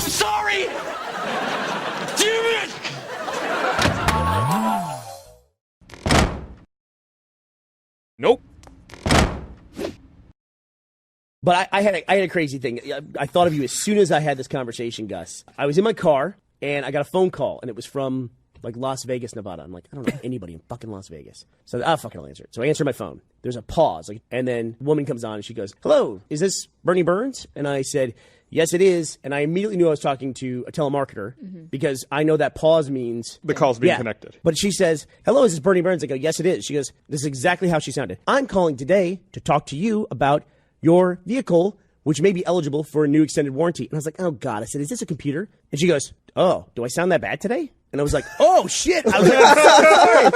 sorry! Damn it! Nope. But I had a crazy thing. I thought of you as soon as I had this conversation, Gus. I was in my car, and I got a phone call, and it was from, like, Las Vegas, Nevada. I'm like, I don't know anybody in fucking Las Vegas. So I'll answer it. So I answer my phone. There's a pause, and then a woman comes on, and she goes, hello, is this Bernie Burns? And I said, yes, it is. And I immediately knew I was talking to a telemarketer because I know that pause means the call's being connected. But she says, hello, is this Bernie Burns? I go, yes, it is. She goes, this is exactly how she sounded. I'm calling today to talk to you about your vehicle, which may be eligible for a new extended warranty. And I was like, oh, God. I said, is this a computer? And she goes, oh, do I sound that bad today? And I was like, oh, shit. I was like, I'm so sorry.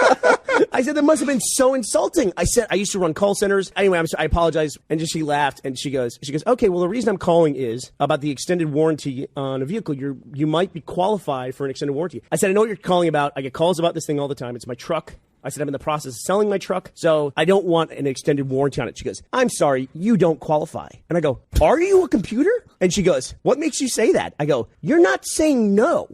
I said, that must have been so insulting. I said, I used to run call centers. Anyway, I apologize. And just she laughed, and she goes, okay, well, the reason I'm calling is about the extended warranty on a vehicle. You might be qualified for an extended warranty. I said, I know what you're calling about. I get calls about this thing all the time. It's my truck. I said, I'm in the process of selling my truck, so I don't want an extended warranty on it. She goes, I'm sorry, you don't qualify. And I go, are you a computer? And she goes, what makes you say that? I go, you're not saying no.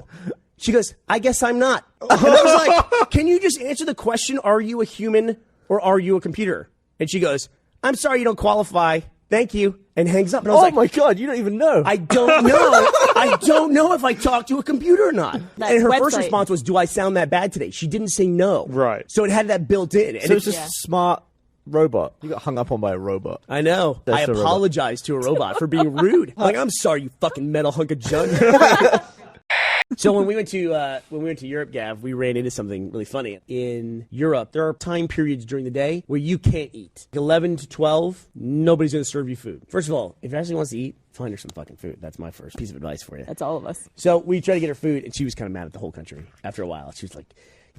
She goes, I guess I'm not. And I was like, can you just answer the question, are you a human or are you a computer? And she goes, I'm sorry, you don't qualify. Thank you. And hangs up. And I was like, my God, you don't even know. I don't know. I don't know if I talked to a computer or not. And her first response was, do I sound that bad today? She didn't say no. Right. So it had that built in. And so it's just a smart robot. You got hung up on by a robot. I know. I apologize to a robot for being rude. Like, I'm sorry, you fucking metal hunk of junk. So when we went to Europe, Gav, we ran into something really funny. In Europe, there are time periods during the day where you can't eat. 11 to 12, nobody's going to serve you food. First of all, if Ashley wants to eat, find her some fucking food. That's my first piece of advice for you. That's all of us. So we tried to get her food, and she was kind of mad at the whole country after a while. She was like,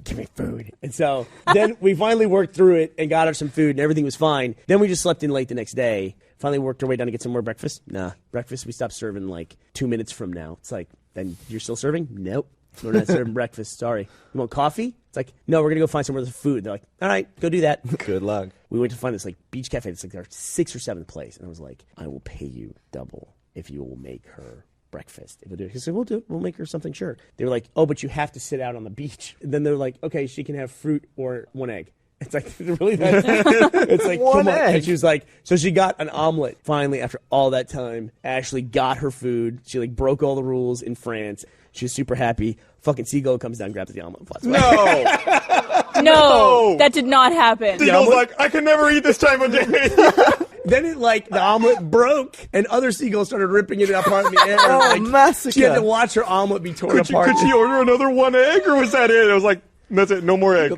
give me food. And so then we finally worked through it and got her some food, and everything was fine. Then we just slept in late the next day. Finally worked our way down to get some more breakfast. Nah, breakfast we stopped serving like 2 minutes from now. It's like, then you're still serving? Nope. We're not serving breakfast. Sorry. You want coffee? It's like, no, we're going to go find somewhere with food. They're like, all right, go do that. Good luck. We went to find this like beach cafe. It's like our 6th or 7th place. And I was like, I will pay you double if you will make her breakfast. If we'll do it. He said, we'll do it. We'll make her something, sure. They were like, oh, but you have to sit out on the beach. And then they're like, okay, she can have fruit or 1 egg. It's like, really? It's like, come on. And she was like, so she got an omelet. Finally, after all that time, Ashley got her food. She like broke all the rules in France. She was super happy. Fucking Seagull comes down, grabs the omelet, and flies away. No, that did not happen. Seagull's like, I can never eat this time of day. Then it the omelet broke, and other seagulls started ripping it apart in the air. Oh, massacre. She had to watch her omelet be torn apart. Could she order another 1 egg, or was that it? I was like, that's it, no more egg.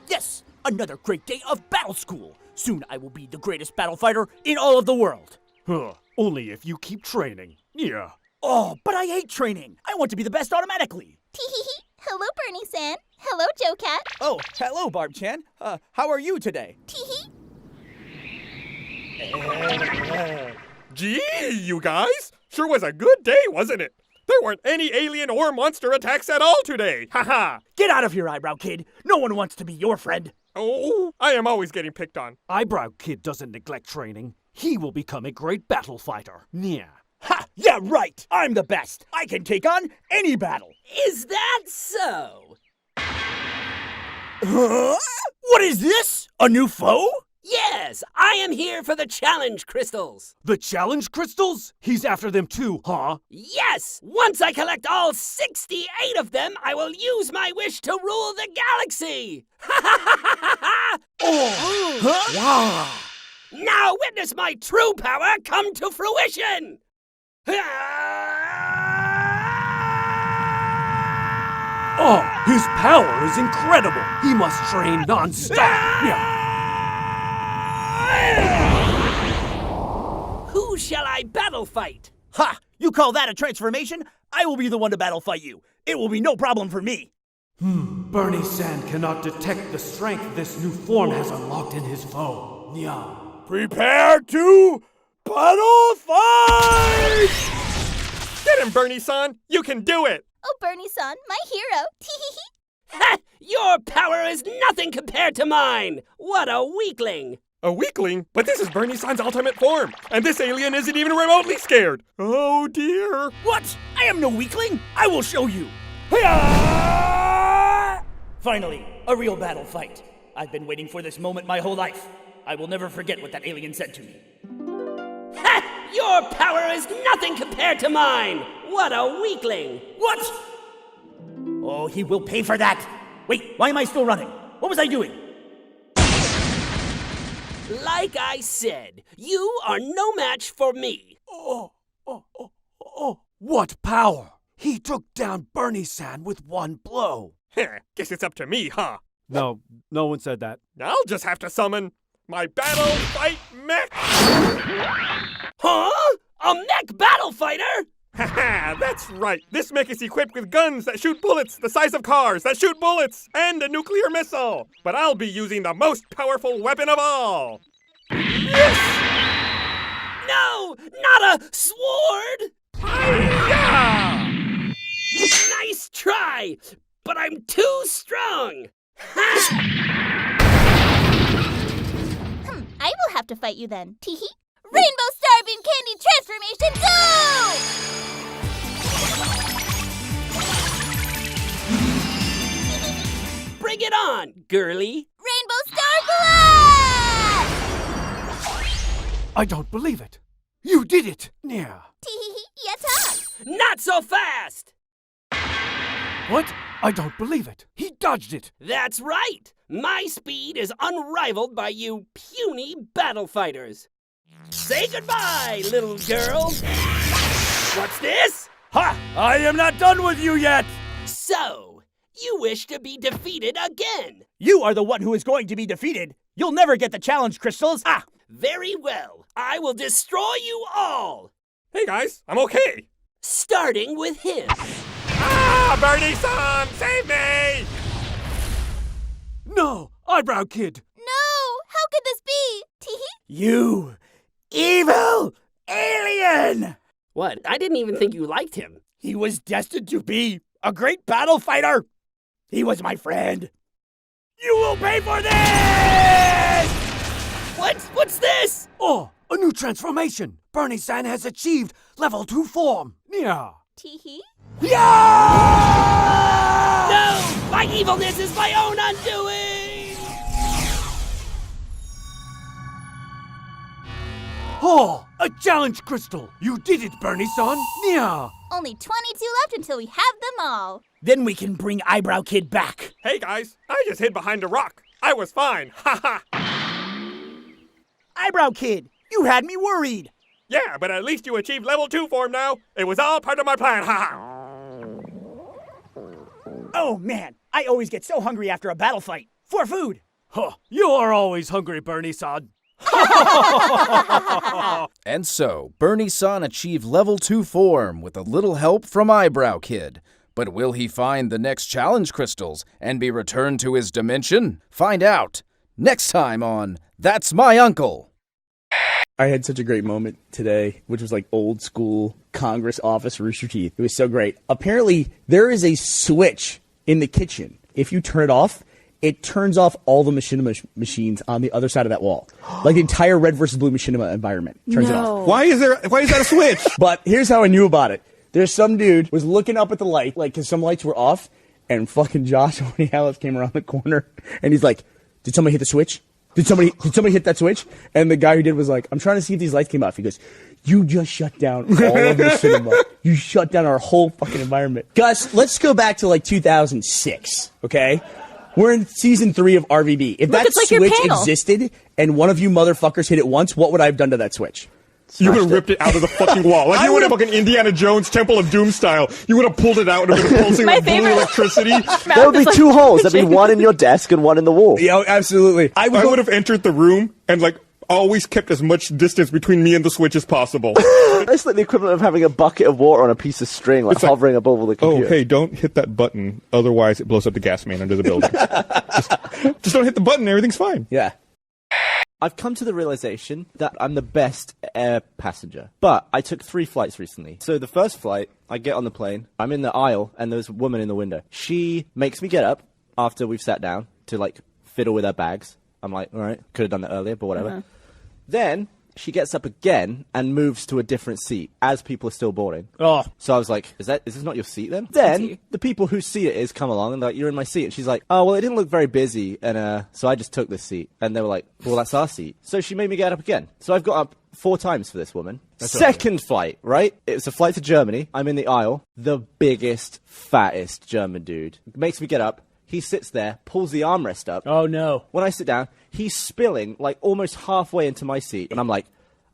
Yes, another great day of battle school. Soon I will be the greatest battle fighter in all of the world. Only if you keep training. Yeah. Oh, but I hate training. I want to be the best automatically. Tee-hee-hee. Hello, Bernie-san. Hello, Joe-Cat. Oh, hello, Barb-chan. How are you today? Tee-hee. Gee, you guys! Sure was a good day, wasn't it? There weren't any alien or monster attacks at all today. Haha! Get out of here, Eyebrow Kid. No one wants to be your friend. Oh, I am always getting picked on. Eyebrow Kid doesn't neglect training. He will become a great battle fighter. Yeah. Ha! Yeah, right! I'm the best! I can take on any battle! Is that so? Huh? What is this? A new foe? Yes, I am here for the challenge crystals. The challenge crystals? He's after them too, huh? Yes! Once I collect all 68 of them, I will use my wish to rule the galaxy! Ha ha ha ha ha! Oh! Wow! Now witness my true power come to fruition! Oh, his power is incredible. He must train non-stop. Yeah. Who shall I battle fight? Ha! You call that a transformation? I will be the one to battle fight you. It will be no problem for me. Bernie Sand cannot detect the strength this new form has unlocked in his foe. Yeah. Prepare to battle fight! Get him, Bernie-san! You can do it! Oh, Bernie-san, my hero. Tee-hee-hee. Ha! Your power is nothing compared to mine! What a weakling! A weakling? But this is Bernie-san's ultimate form, and this alien isn't even remotely scared. Oh dear. What? I am no weakling. I will show you. Hi-ya! Finally, a real battle fight. I've been waiting for this moment my whole life. I will never forget what that alien said to me. Ha! Your power is nothing compared to mine! What a weakling! What? Oh, he will pay for that. Wait, why am I still running? What was I doing? Like I said, you are no match for me. Oh, what power! He took down Bernie Sand with one blow. Guess it's up to me, huh? No one said that. I'll just have to summon my battle fight mech! Huh? A mech battle fighter? Haha, that's right. This mech is equipped with guns that shoot bullets the size of cars that shoot bullets and a nuclear missile. But I'll be using the most powerful weapon of all. Yes! No, not a sword! Hi-ya! Nice try, but I'm too strong. Ha! I will have to fight you then. Tee-hee. Rainbow Starbeam Candy Transformation, go! Bring it on, girly. Rainbow Star Blast! I don't believe it. You did it. Yeah. Tee-hee-hee, yes, Not so fast! What? I don't believe it. He dodged it. That's right. My speed is unrivaled by you puny battle fighters. Say goodbye, little girl. What's this? Ha! I am not done with you yet! So, you wish to be defeated again? You are the one who is going to be defeated. You'll never get the challenge crystals. Ah! Very well. I will destroy you all. Hey guys, I'm okay. Starting with him. Ah, Bernie-san, save me! No, Eyebrow Kid. No! How could this be? Tee-hee. You evil alien! What? I didn't even think you liked him. He was destined to be a great battle fighter. He was my friend. You will pay for this! What's this? Oh, a new transformation. Bernie Sand has achieved level 2 form. Yeah. Tee-hee. Yeah! No! My evilness is my own undoing! Oh, a challenge crystal. You did it, Bernie-san. Yeah. Only 22 left until we have them all. Then we can bring Eyebrow Kid back. Hey guys, I just hid behind a rock. I was fine. Ha ha. Eyebrow Kid, you had me worried. Yeah, but at least you achieved level 2 form now. It was all part of my plan. Ha ha. Oh man, I always get so hungry after a battle fight. For food. Huh. You're always hungry, Bernie-san. And so, Bernie-san achieved level 2 form with a little help from Eyebrow Kid. But will he find the next challenge crystals and be returned to his dimension? Find out next time on That's My Uncle. I had such a great moment today, which was like old school Congress office Rooster Teeth. It was so great. Apparently, there is a switch in the kitchen. If you turn it off, it turns off all the machinima machines on the other side of that wall. Like the entire red versus blue machinima environment turns it off. Why is that a switch? But here's how I knew about it. There's some dude was looking up at the light, like, because some lights were off, and fucking Josh Alex came around the corner, and he's like, did somebody hit the switch? Did somebody hit that switch? And the guy who did was like, I'm trying to see if these lights came off. He goes, you just shut down all of the cinema. You shut down our whole fucking environment. Gus, let's go back to like 2006, okay? We're in season 3 of RVB. If that switch existed and one of you motherfuckers hit it once, what would I have done to that switch? You would have ripped it out of the fucking wall. Like you would have fucking Indiana Jones Temple of Doom style. You would have pulled it out and it would have pulsing with blue electricity. There would be 2 holes. There'd be one in your desk and one in the wall. Yeah, absolutely. I would have entered the room and like always kept as much distance between me and the switch as possible. It's like the equivalent of having a bucket of water on a piece of string, like hovering above the computer. Oh, hey, don't hit that button. Otherwise, it blows up the gas main under the building. just don't hit the button. Everything's fine. Yeah. I've come to the realization that I'm the best air passenger. But I took 3 flights recently. So the first flight, I get on the plane, I'm in the aisle, and there's a woman in the window. She makes me get up after we've sat down to, like, fiddle with her bags. I'm like, all right, could have done that earlier, but whatever. Then she gets up again and moves to a different seat as people are still boarding. Oh. So I was like, is this not your seat then? Then the people whose seat it is come along and they're like, you're in my seat. And she's like, oh, well, it didn't look very busy. And so I just took this seat. And they were like, well, that's our seat. So she made me get up again. So I've got up 4 times for this woman. Second flight, right? It was a flight to Germany. I'm in the aisle. The biggest, fattest German dude makes me get up. He sits there, pulls the armrest up. Oh, no. When I sit down, he's spilling like almost halfway into my seat. And I'm like,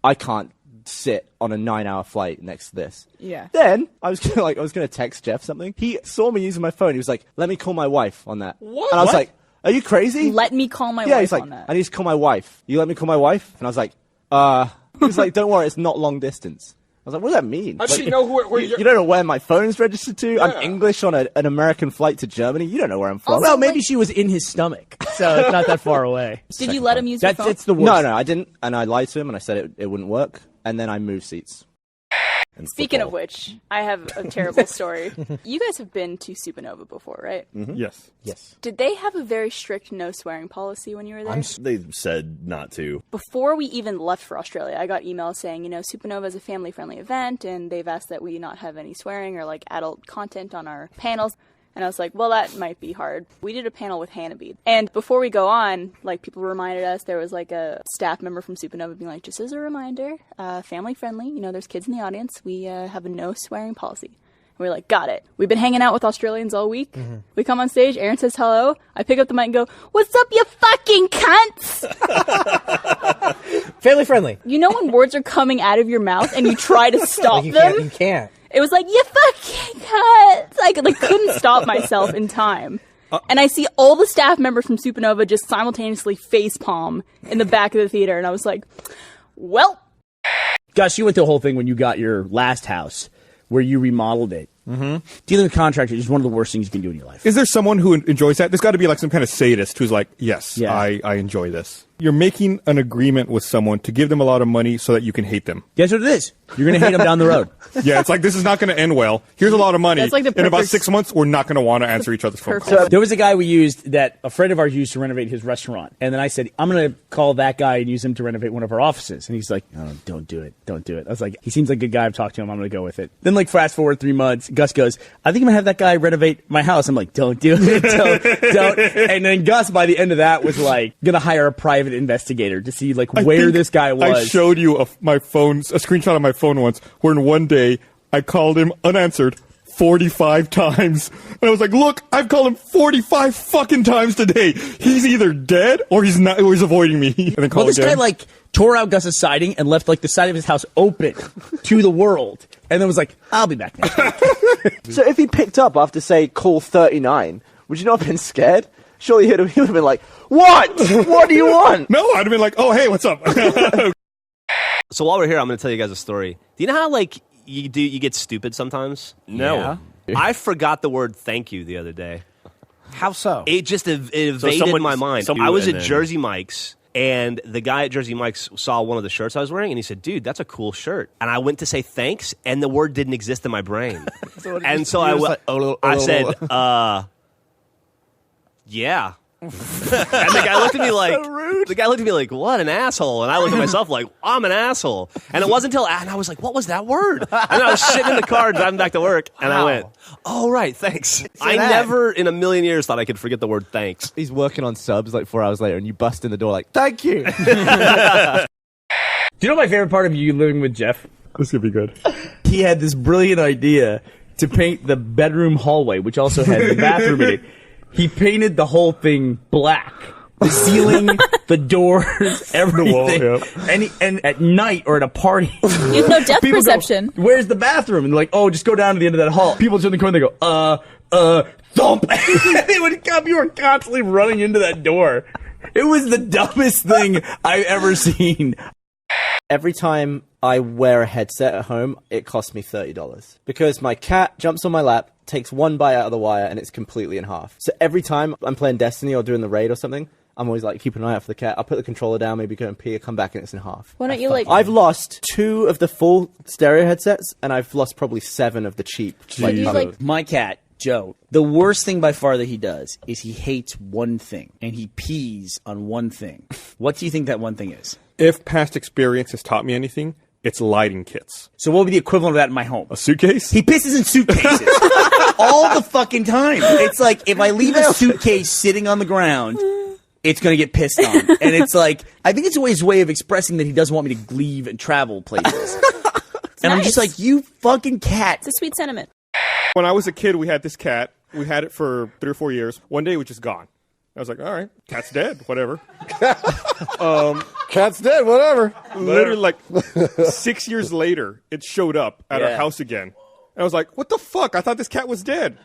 I can't sit on a 9-hour flight next to this. Yeah. Then I was gonna text Jeff something. He saw me using my phone. He was like, let me call my wife on that. What? And I was like, are you crazy? Let me call my he's wife like, on that. I need to call my wife. You let me call my wife? And I was like, he was like, don't worry, it's not long distance. I was like, what does that mean? How does she know where you don't know where my phone's registered to? Yeah. I'm English on an American flight to Germany. You don't know where I'm from. Well, maybe she was in his stomach, so it's not that far away. Did you let him use your phone? It's the worst. No, I didn't. And I lied to him and I said it wouldn't work. And then I moved seats. Speaking of which, I have a terrible story. You guys have been to Supernova before, right? Mm-hmm. Yes. Yes. Did they have a very strict no swearing policy when you were there? They said not to. Before we even left for Australia, I got emails saying, Supernova is a family-friendly event, and they've asked that we not have any swearing or, like, adult content on our panels. And I was like, well, that might be hard. We did a panel with Hannibee. And before we go on, like, people reminded us, there was, like, a staff member from Supernova being like, just as a reminder, family-friendly, there's kids in the audience. We have a no swearing policy. And we were like, got it. We've been hanging out with Australians all week. Mm-hmm. We come on stage, Aaron says hello. I pick up the mic and go, what's up, you fucking cunts? Family friendly. You know when words are coming out of your mouth and you try to stop them? You can't. It was like, you fucking cunts! I couldn't stop myself in time. And I see all the staff members from Supernova just simultaneously facepalm in the back of the theater. And I was like, well. Gus, you went through the whole thing when you got your last house where you remodeled it. Mm-hmm. Dealing with contractors is one of the worst things you can do in your life. Is there someone who enjoys that? There's got to be like some kind of sadist who's like, yes, yeah. I enjoy this. You're making an agreement with someone to give them a lot of money so that you can hate them. Guess what it is? You're going to hate them down the road. Yeah, it's like, this is not going to end well. Here's a lot of money. That's like in about 6 months, we're not going to want to answer each other's phone calls. So there was a guy we used that a friend of ours used to renovate his restaurant. And then I said, I'm going to call that guy and use him to renovate one of our offices. And he's like, oh, don't do it. Don't do it. I was like, he seems like a good guy. I've talked to him. I'm going to go with it. Then like fast forward 3 months, Gus goes, I think I'm going to have that guy renovate my house. I'm like, don't do it. Don't. And then Gus, by the end of that, was like, going to hire a private investigator to see like where this guy was. I showed you a screenshot of my phone once where in one day I called him unanswered 45 times. And I was like, look, I've called him 45 fucking times today. He's either dead or he's not, or he's avoiding me. And then this guy like tore out Gus's siding and left like the side of his house open to the world. And then was like, I'll be back next week. So if he picked up after, say, call 39, would you not have been scared? Surely he would have been like, what? What do you want? No, I'd have been like, oh, hey, what's up? So while we're here, I'm going to tell you guys a story. Do you know how, like, you get stupid sometimes? No. Yeah. I forgot the word thank you the other day. How so? It just evaded my mind. I was at Jersey Mike's, and the guy at Jersey Mike's saw one of the shirts I was wearing, and he said, dude, that's a cool shirt. And I went to say thanks, and the word didn't exist in my brain. I said, yeah. And the guy looked at me like, what an asshole. And I looked at myself like, I'm an asshole. And it wasn't until, and I was like, what was that word? And I was sitting in the car driving back to work, and I went, oh, right, thanks. I never in a million years thought I could forget the word thanks. He's working on subs like 4 hours later, and you bust in the door like, thank you. Do you know my favorite part of you living with Jeff? This could be good. He had this brilliant idea to paint the bedroom hallway, which also had the bathroom in it. He painted the whole thing black. The ceiling, the doors, everything. The wall, yep. And at night or at a party, You have no depth people perception. go, where's the bathroom? And they're like, oh, just go down to the end of that hall. People turn the corner, they go, thump. They would come, you were constantly running into that door. It was the dumbest thing I've ever seen. Every time I wear a headset at home, it costs me $30. Because my cat jumps on my lap, takes one bite out of the wire, and it's completely in half. So every time I'm playing Destiny or doing the raid or something, I'm always like, keep an eye out for the cat. I'll put the controller down, maybe go and pee, come back, and it's in half. Why don't you like... I've lost 2 of the full stereo headsets, and I've lost probably 7 of the cheap. My cat, Joe, the worst thing by far that he does is he hates one thing, and he pees on one thing. What do you think that one thing is? If past experience has taught me anything, it's lighting kits. So what would be the equivalent of that in my home? A suitcase? He pisses in suitcases. All the fucking time. It's like, if I leave a suitcase sitting on the ground, it's going to get pissed on. And it's like, I think it's his way of expressing that he doesn't want me to leave and travel places. And I'm just like, you fucking cat. It's a sweet sentiment. When I was a kid, we had this cat. We had it for 3 or 4 years. One day, it was just gone. I was like, all right, cat's dead, whatever. Cat's dead, whatever. Literally, like, 6 years later, it showed up at our house again. And I was like, what the fuck? I thought this cat was dead.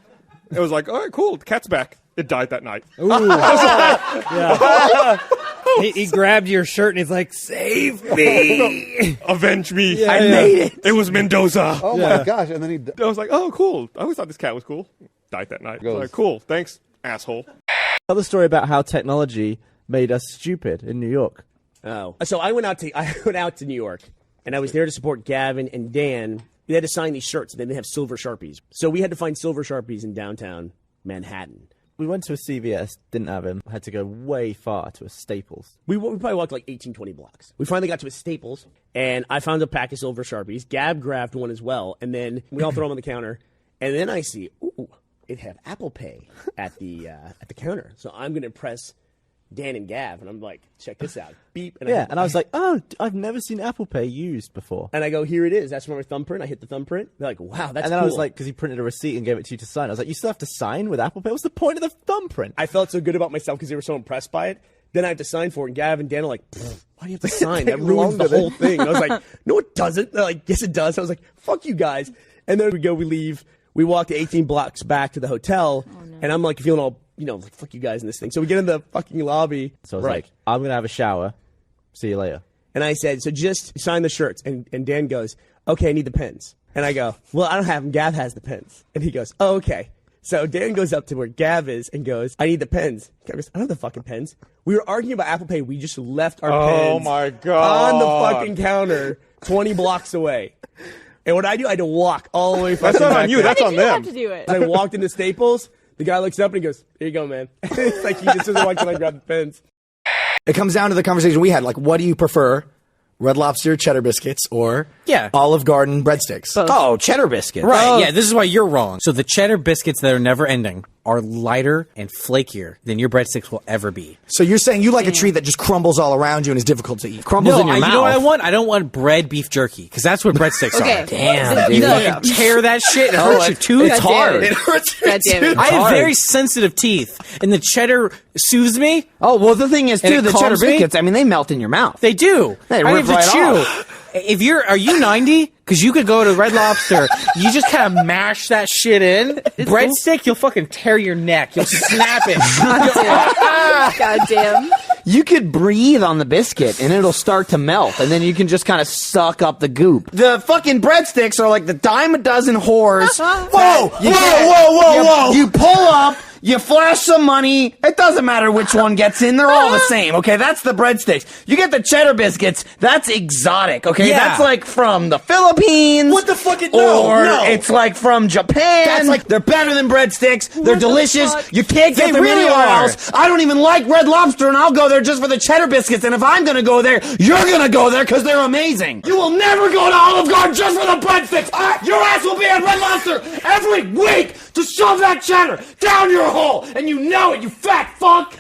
It was like, all right, cool, the cat's back. It died that night. He grabbed your shirt and he's like, save me. Avenge me. I made it. It was Mendoza. Oh, my gosh. And then I was like, oh, cool. I always thought this cat was cool. Died that night. I was like, cool, thanks, asshole. Tell the story about how technology made us stupid in New York. Oh. So I went out to New York, and I was there to support Gavin and Dan. They had to sign these shirts, and they didn't have silver Sharpies. So we had to find silver Sharpies in downtown Manhattan. We went to a CVS, didn't have him, had to go way far to a Staples. We probably walked like 18, 20 blocks. We finally got to a Staples, and I found a pack of silver Sharpies. Gab grabbed one as well, and then we all throw them on the counter. And then I see, it had Apple Pay at the counter. So I'm going to press Dan and Gav, and I'm like, check this out. Beep. And I was like, oh, I've never seen Apple Pay used before. And I go, here it is. That's from my thumbprint. I hit the thumbprint. They're like, wow, that's cool. And then I was like, because he printed a receipt and gave it to you to sign. I was like, you still have to sign with Apple Pay? What's the point of the thumbprint? I felt so good about myself because they were so impressed by it. Then I had to sign for it, and Gav and Dan are like, why do you have to sign? That ruins the whole thing. And I was like, no, it doesn't. They're like, yes, it does. I was like, fuck you guys. And then we leave. We walked 18 blocks back to the hotel, and I'm like feeling all, like, fuck you guys in this thing. So we get in the fucking lobby. So I was like, I'm going to have a shower. See you later. And I said, so just sign the shirts. And Dan goes, okay, I need the pens. And I go, well, I don't have them. Gav has the pens. And he goes, oh, okay. So Dan goes up to where Gav is and goes, I need the pens. Gav goes, I don't have the fucking pens. We were arguing about Apple Pay. We just left our pens my God. on the fucking counter 20 blocks away. And what I do, I had to walk all the way. That's not on you. That's on them. Have to do it. I walked into Staples. The guy looks up and he goes, here you go, man. It's like he just doesn't want to grab the pens. It comes down to the conversation we had. Like, what do you prefer? Red Lobster cheddar biscuits or Olive Garden breadsticks? Oh, cheddar biscuits. Right. Yeah, this is why you're wrong. So the cheddar biscuits that are never ending are lighter and flakier than your breadsticks will ever be. So you're saying you like a treat that just crumbles all around you and is difficult to eat. Crumbles in your mouth. You know what I want? I don't want bread beef jerky, because that's what breadsticks are. Damn, you fucking tear that shit. It hurts your tooth. It's hard. It hurts your tooth. I have very sensitive teeth, and the cheddar soothes me. Oh, well, the thing is, too, the cheddar biscuits, I mean, they melt in your mouth. They do. They rip right off. Are you 90? Because you could go to Red Lobster. You just kind of mash that shit in. Breadstick, you'll fucking tear your neck. You'll snap it. God damn. You could breathe on the biscuit and it'll start to melt, and then you can just kind of suck up the goop. The fucking breadsticks are like the dime a dozen whores. Whoa! You pull up, You flash some money. It doesn't matter which one gets in. They're all the same, okay? That's the breadsticks. You get the cheddar biscuits. That's exotic, okay? Yeah. That's like from the Philippines. What the fuck? No. It's like from Japan. That's like they're better than breadsticks. They're delicious. You can't get them really anywhere are. else. I don't even like Red Lobster, and I'll go there just for the cheddar biscuits. And if I'm gonna go there, you're gonna go there because they're amazing. You will never go to Olive Garden just for the breadsticks. Your ass will be at Red Lobster every week to shove that cheddar down your hole, and you know it, you fat fuck.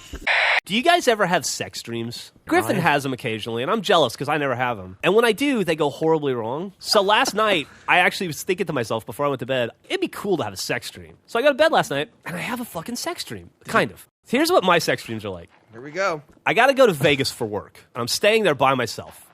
Do you guys ever have sex dreams? Griffin has them occasionally, and I'm jealous because I never have them. And when I do, they go horribly wrong. So last night, I actually was thinking to myself before I went to bed, it'd be cool to have a sex dream. So I go to bed last night, and I have a fucking sex dream. Kind of. Here's what my sex dreams are like. Here we go. I got to go to Vegas for work, and I'm staying there by myself.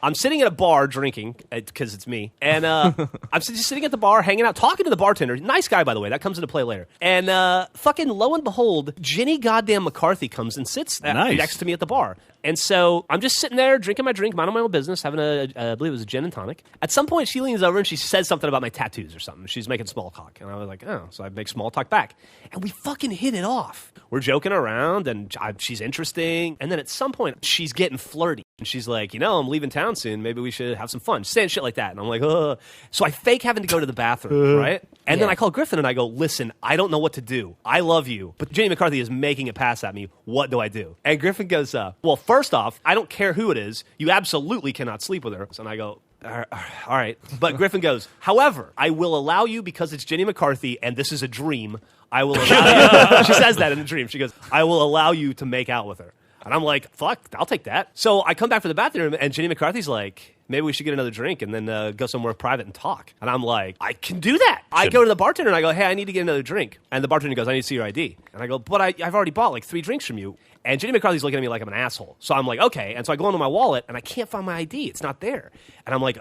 I'm sitting at a bar drinking, because it's me, and I'm just sitting at the bar, hanging out, talking to the bartender. Nice guy, by the way. That comes into play later. And fucking lo and behold, Jenny goddamn McCarthy comes and sits next to me at the bar. And so I'm just sitting there drinking my drink, minding my own business, having I believe it was a gin and tonic. At some point, she leans over and she says something about my tattoos or something. She's making small talk. And I was like, oh. So I make small talk back. And we fucking hit it off. We're joking around, and she's interesting. And then at some point, she's getting flirty. And she's like, I'm leaving town soon. Maybe we should have some fun. She's saying shit like that. And I'm like, ugh. So I fake having to go to the bathroom, right? And then I call Griffin and I go, listen, I don't know what to do. I love you, but Jenny McCarthy is making it pass at me. What do I do? And Griffin goes, well, first off, I don't care who it is. You absolutely cannot sleep with her. And I go, all right. But Griffin goes, however, I will allow you, because it's Jenny McCarthy and this is a dream, I will allow you. She says that in the dream. She goes, I will allow you to make out with her. And I'm like, fuck, I'll take that. So I come back from the bathroom, and Jenny McCarthy's like, maybe we should get another drink and then go somewhere private and talk. And I'm like, I can do that. I go to the bartender and I go, hey, I need to get another drink. And the bartender goes, I need to see your ID. And I go, but I've already bought like 3 drinks from you. And Jenny McCarthy's looking at me like I'm an asshole. So I'm like, okay. And so I go into my wallet and I can't find my ID. It's not there. And I'm like,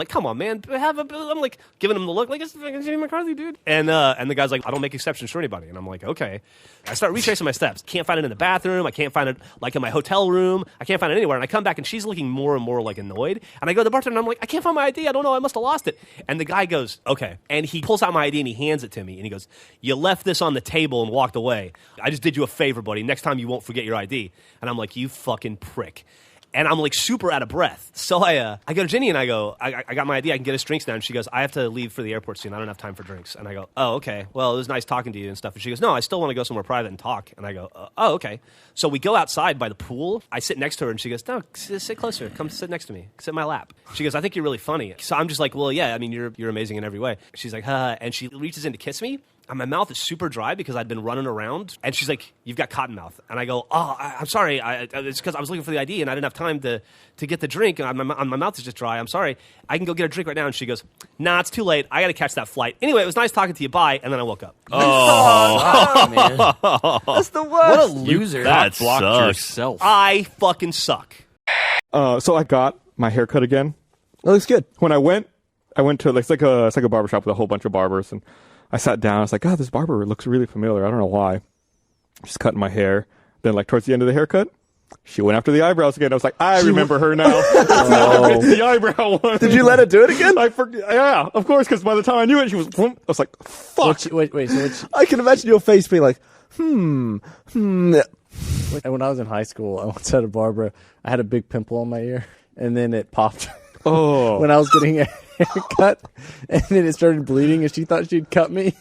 come on, man. I'm like giving him the look like it's fucking Jenny McCarthy, dude. And the guy's like, I don't make exceptions for anybody. And I'm like, okay. I start retracing my steps. Can't find it in the bathroom. I can't find it like in my hotel room. I can't find it anywhere. And I come back and she's looking more and more like annoyed. And I go to the bartender and I'm like, I can't find my ID. I don't know. I must have lost it. And the guy goes, okay. And he pulls out my ID and he hands it to me. And he goes, you left this on the table and walked away. I just did you a favor, buddy. Next time you won't forget your ID. And I'm like, you fucking prick. And I'm like super out of breath. So I go to Jenny and I go, I got my ID. I can get us drinks now. And she goes, I have to leave for the airport soon. I don't have time for drinks. And I go, oh, okay. Well, it was nice talking to you and stuff. And she goes, no, I still want to go somewhere private and talk. And I go, oh, okay. So we go outside by the pool. I sit next to her and she goes, no, sit closer. Come sit next to me. Sit in my lap. She goes, I think you're really funny. So I'm just like, well, yeah, I mean, you're amazing in every way. She's like, and she reaches in to kiss me. And my mouth is super dry because I'd been running around. And she's like, you've got cotton mouth. And I go, oh, I'm sorry. It's because I was looking for the ID and I didn't have time to get the drink. And my mouth is just dry. I'm sorry. I can go get a drink right now. And she goes, nah, it's too late. I got to catch that flight. Anyway, it was nice talking to you. Bye. And then I woke up. Oh, man. That's the worst. What a loser. That blocked yourself. I fucking suck. So I got my haircut again. It looks good. When I went to it's like a barbershop with a whole bunch of barbers, and I sat down. I was like, God, this barber looks really familiar. I don't know why. Just cutting my hair. Then, like, towards the end of the haircut, she went after the eyebrows again. I was like, I remember her now. It's the eyebrow one. Did you let her do it again? I forget. Yeah, of course, because by the time I knew it, she was, I was like, fuck. Wait. I can imagine your face being like, When I was in high school, I once had a barber. I had a big pimple on my ear, and then it popped. Oh. When I was getting a haircut, and then it started bleeding, and she thought she'd cut me.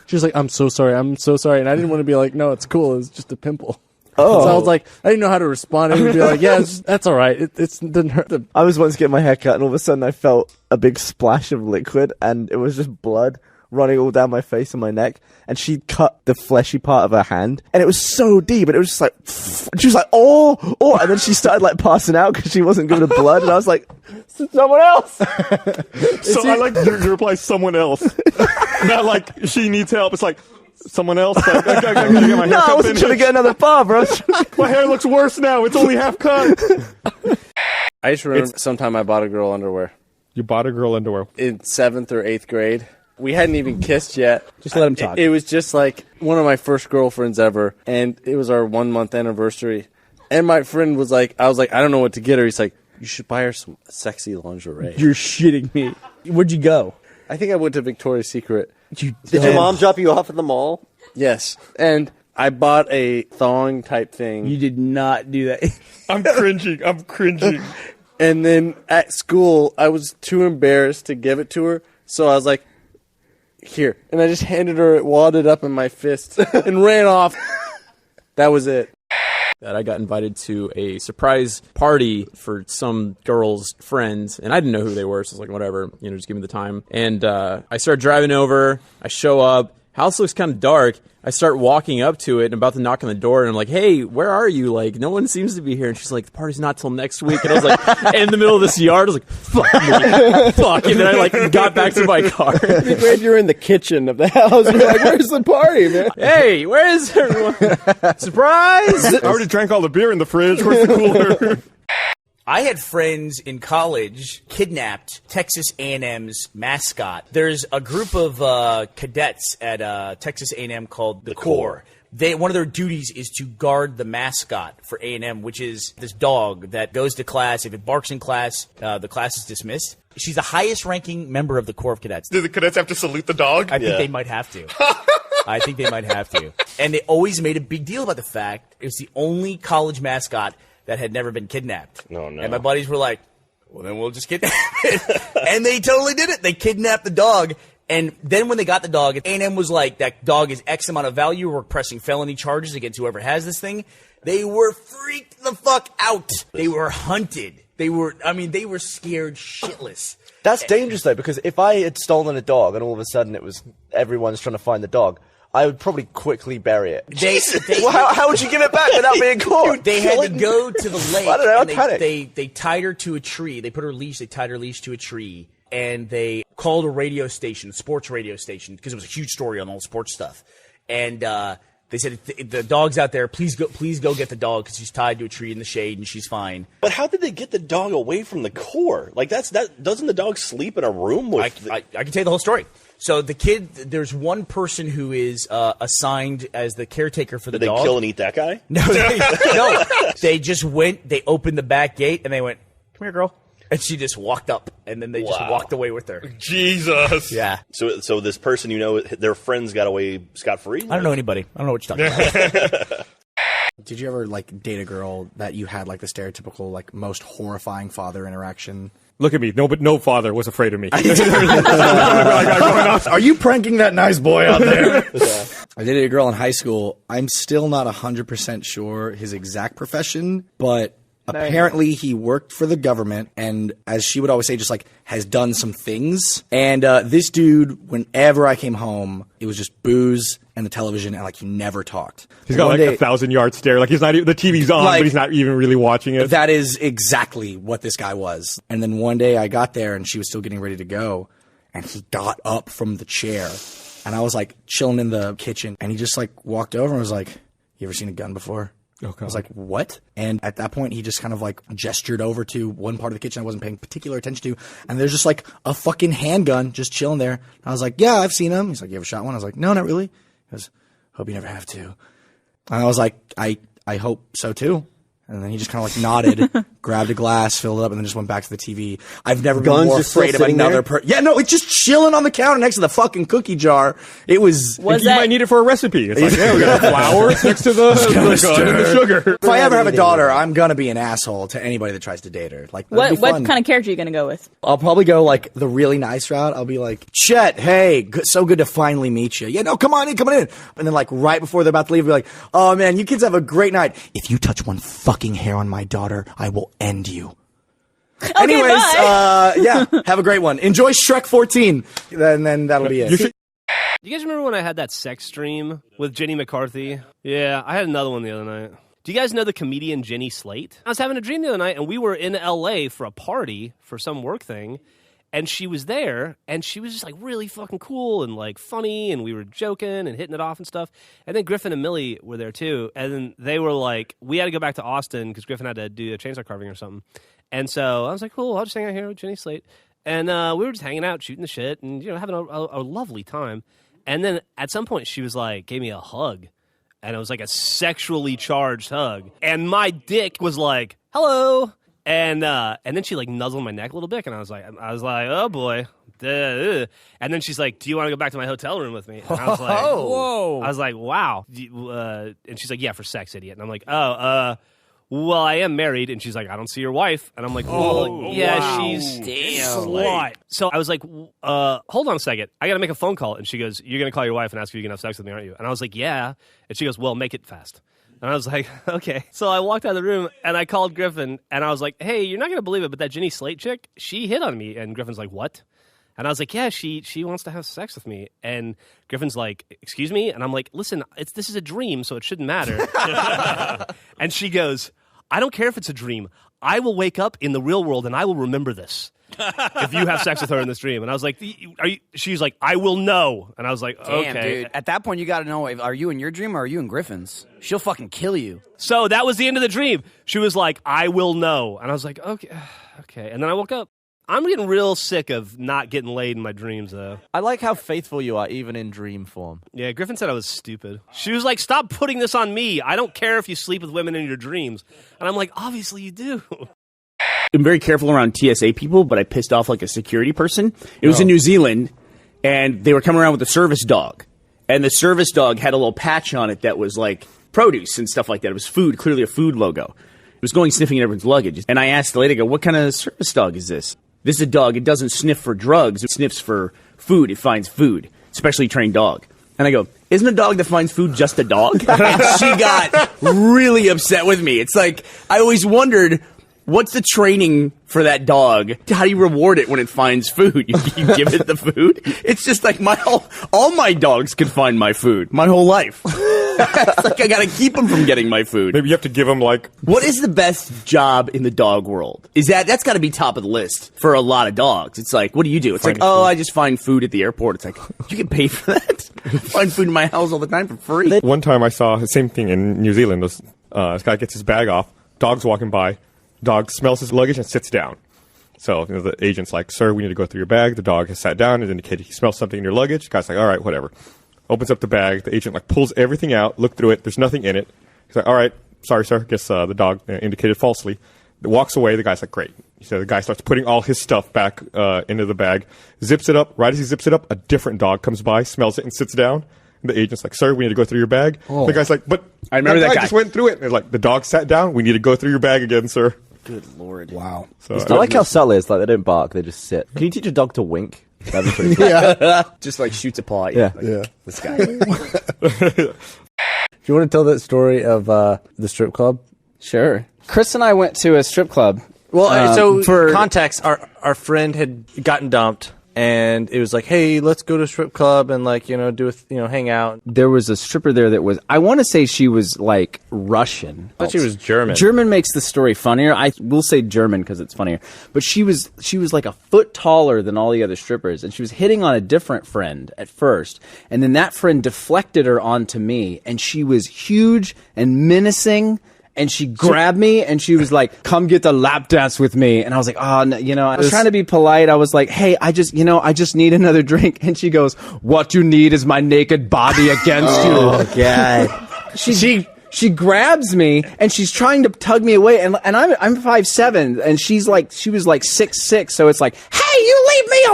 She was like, I'm so sorry. And I didn't want to be like, no, it's cool. It's just a pimple. Oh. So I was like, I didn't know how to respond. I would be like, yeah, that's all right. It didn't hurt. I was once getting my hair cut, and all of a sudden I felt a big splash of liquid, and it was just blood running all down my face and my neck. And she cut the fleshy part of her hand, and it was so deep, and it was just like, she was like, oh, and then she started like passing out because she wasn't good with blood, and I was like, someone else. So I like your reply, someone else. Not like she needs help. It's like, someone else. Like, I gotta get my hair cut. I wasn't trying to get another bar, bro. My hair looks worse now. It's only half cut. I just remember sometime I bought a girl underwear. You bought a girl underwear? In 7th or 8th grade. We hadn't even kissed yet. Just let him talk. It was just like one of my first girlfriends ever, and it was our 1-month anniversary. And my friend was like, I was like, I don't know what to get her. He's like, you should buy her some sexy lingerie. You're shitting me. Where'd you go? I think I went to Victoria's Secret. Did your mom drop you off at the mall? Yes, and I bought a thong type thing. You did not do that. I'm cringing. And then at school, I was too embarrassed to give it to her, so I was like, here. And I just handed her it, wadded up in my fist, and ran off. That was it. That I got invited to a surprise party for some girl's friends, and I didn't know who they were, so I was like, whatever, just give me the time. And I start driving over, I show up, house looks kind of dark, I start walking up to it and about to knock on the door, and I'm like, hey, where are you? Like, no one seems to be here. And she's like, the party's not till next week. And I was like, in the middle of this yard, I was like, fuck me, fuck. And then I like got back to my car. It'd be great if you're in the kitchen of the house. You're like, where's the party, man? Hey, where is everyone? Surprise! I already drank all the beer in the fridge. Where's the cooler? I had friends in college kidnapped Texas A&M's mascot. There's a group of cadets at Texas A&M called the Corps. One of their duties is to guard the mascot for A&M, which is this dog that goes to class. If it barks in class, the class is dismissed. She's the highest-ranking member of the Corps of Cadets. Do the cadets have to salute the dog? I think they might have to. I think they might have to. And they always made a big deal about the fact it was the only college mascot that had never been kidnapped. No. And my buddies were like, well, then we'll just kidnap it. And they totally did it. They kidnapped the dog. And then when they got the dog, A&M was like, that dog is X amount of value. We're pressing felony charges against whoever has this thing. They were freaked the fuck out. They were hunted. They were scared shitless. That's dangerous, though, because if I had stolen a dog and all of a sudden it was everyone's trying to find the dog, I would probably quickly bury it. How would you give it back without being caught? They had to go to the lake. I don't know, and I'd panic. They tied her to a tree. They put her leash. They tied her leash to a tree, and they called a radio station, a sports radio station, because it was a huge story on all the sports stuff. And they said, the dog's out there. Please go get the dog because she's tied to a tree in the shade and she's fine. But how did they get the dog away from the Corps? Like doesn't the dog sleep in a room with? I can tell you the whole story. So the kid, there's one person who is assigned as the caretaker for the dog. Did they kill and eat that guy? No, they just went. They opened the back gate and they went, "Come here, girl." And she just walked up, and then they just walked away with her. Jesus. Yeah. So this person, their friends got away scot-free? I don't know anybody. I don't know what you're talking about. Did you ever date a girl that you had the stereotypical most horrifying father interaction? Look at me. No father was afraid of me. Are you pranking that nice boy out there? I dated a girl in high school. I'm still not 100% sure his exact profession, but apparently he worked for the government and, as she would always say, just has done some things. And this dude, whenever I came home, it was just booze and the television, and he never talked. He's got a 1,000-yard stare. He's not even, the TV's on, but he's not even really watching it. That is exactly what this guy was. And then one day I got there and she was still getting ready to go, and he got up from the chair, and I was chilling in the kitchen, and he just walked over and was like, "You ever seen a gun before?" Okay. I was like, "What?" And at that point, he just kind of gestured over to one part of the kitchen I wasn't paying particular attention to, and there's just a fucking handgun just chilling there. And I was like, "Yeah, I've seen them." He's like, "You ever shot one?" I was like, "No, not really." He goes, "Hope you never have to." And I was like, I hope so too. And then he just kind of nodded, grabbed a glass, filled it up, and then just went back to the TV. I've never been more afraid of another person. Yeah, no, it's just chilling on the counter next to the fucking cookie jar. It was. You might need it for a recipe. It's we got flowers next to the sugar. If I ever have a daughter, I'm gonna be an asshole to anybody that tries to date her. What kind of character are you gonna go with? I'll probably go the really nice route. I'll be like, "Chet, hey, so good to finally meet you. Yeah, no, come on in. And then right before they're about to leave, I'll be like, "Oh man, you kids have a great night. If you touch one fucking hair on my daughter, I will end you." Okay, anyways, bye. Yeah, have a great one. Enjoy Shrek 14. Then that'll be it. Do you guys remember when I had that sex stream with Jenny McCarthy? Yeah, I had another one the other night. Do you guys know the comedian Jenny Slate? I was having a dream the other night, and we were in L.A. for a party for some work thing, and she was there, and she was just really fucking cool and funny, and we were joking and hitting it off and stuff. And then Griffin and Millie were there too, and then they were we had to go back to Austin because Griffin had to do a chainsaw carving or something. And so I was like, cool, I'll just hang out here with Jenny Slate. And we were just hanging out, shooting the shit, and having a lovely time. And then at some point she was gave me a hug, and it was a sexually charged hug, and my dick was hello. And then she nuzzled my neck a little bit, and I was like, oh boy, and then she's like, "Do you want to go back to my hotel room with me?" And I was like, Whoa. I was like, "Wow." And she's like, "Yeah, for sex, idiot." And I'm like, "Oh, well, I am married." And she's like, "I don't see your wife." And I'm like, "Well, yeah, she's slut." So I was like, "Hold on a second. I got to make a phone call." And she goes, "You're going to call your wife and ask if you can have sex with me, aren't you?" And I was like, "Yeah." And she goes, "Well, make it fast." And I was like, "Okay." So I walked out of the room and I called Griffin and I was like, "Hey, you're not going to believe it, but that Ginny Slate chick, she hit on me." And Griffin's like, "What?" And I was like, "Yeah, she wants to have sex with me." And Griffin's like, "Excuse me?" And I'm like, "Listen, this is a dream, so it shouldn't matter." And she goes, "I don't care if it's a dream. I will wake up in the real world and I will remember this if you have sex with her in this dream." And I was like, she's like, "I will know." And I was like, Damn, okay. dude. At that point, you got to know, are you in your dream or are you in Griffin's? She'll fucking kill you. So that was the end of the dream. She was like, "I will know." And I was like, okay. And then I woke up. I'm getting real sick of not getting laid in my dreams, though. I like how faithful you are, even in dream form. Yeah, Griffin said I was stupid. She was like, "Stop putting this on me. I don't care if you sleep with women in your dreams." And I'm like, obviously you do. I'm very careful around TSA people, but I pissed off like a security person. It was in New Zealand, and they were coming around with a service dog. And the service dog had a little patch on it that was like produce and stuff like that. It was food, clearly a food logo. It was going sniffing at everyone's luggage. And I asked the lady, I go, "What kind of service dog is this?" "This is a dog. It doesn't sniff for drugs. It sniffs for food. It finds food. Specially trained dog." And I go, "Isn't a dog that finds food just a dog?" And she got really upset with me. It's like, I always wondered, what's the training for that dog? How do you reward it when it finds food? You give it the food? It's just like all my dogs could find my food my whole life. It's like I gotta keep them from getting my food. Maybe you have to give them like... What is the best job in the dog world? That's gotta be top of the list for a lot of dogs. It's like, what do you do? It's like, oh, I just find food at the airport. It's like, you get paid for that? Find food in my house all the time for free. One time I saw the same thing in New Zealand. This guy gets his bag off. Dog's walking by. Dog smells his luggage and sits down. So the agent's like, "Sir, we need to go through your bag." The dog has sat down and indicated he smells something in your luggage. The guy's like, "All right, whatever." Opens up the bag. The agent like pulls everything out, look through it. There's nothing in it. He's like, "All right, sorry, sir. Guess the dog indicated falsely." It walks away. The guy's like, "Great." So the guy starts putting all his stuff back into the bag, zips it up. Right as he zips it up, a different dog comes by, smells it, and sits down. And the agent's like, "Sir, we need to go through your bag." The guy's like, "But I remember that guy just went through it." And they're like, "The dog sat down. We need to go through your bag again, sir." Good Lord. Wow. So I like how subtle it is. Like, they don't bark, they just sit. Can you teach a dog to wink? That'd be pretty cool. Just like shoots a paw at you. Yeah. Like, this guy. Do you want to tell that story of the strip club? Sure. Chris and I went to a strip club. Well, so for context, our friend had gotten dumped, and it was like, "Hey, let's go to a strip club and hang out." There was a stripper there that was, I want to say she was like Russian. I thought she was German. German makes the story funnier. I will say German because it's funnier. But she was like a foot taller than all the other strippers, and she was hitting on a different friend at first, and then that friend deflected her onto me, and she was huge and menacing. And she grabbed me and she was like, "Come get the lap dance with me." And I was like, "Oh, no, I was trying to be polite. I was like, "Hey, I just need another drink." And she goes, "What you need is my naked body against you." Oh, God. She grabs me and she's trying to tug me away. And I'm 5'7", and she was like 6'6". So it's like, "Hey, you leave me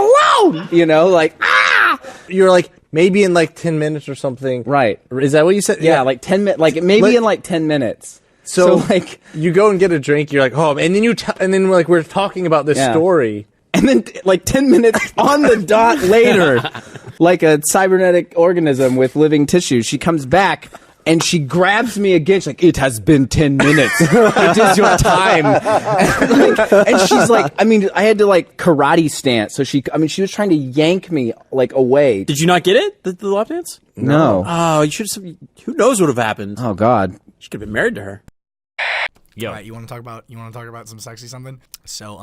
alone." Like, ah! You're like, maybe in like 10 minutes or something. Right. Is that what you said? Yeah, like 10 minutes, like maybe in like 10 minutes. So like you go and get a drink, you're like, "Oh," and then like we're talking about this story, and then like 10 minutes on the dot later, like a cybernetic organism with living tissue, she comes back and she grabs me again. She's like, "It has been 10 minutes. It is your time." And she's like, I had to like karate stance. So she was trying to yank me like away. Did you not get it? The lap dance? No. Oh, you should have. Who knows what would have happened? Oh God. She could have been married to her. Yo. All right, you want to talk about some sexy something? So,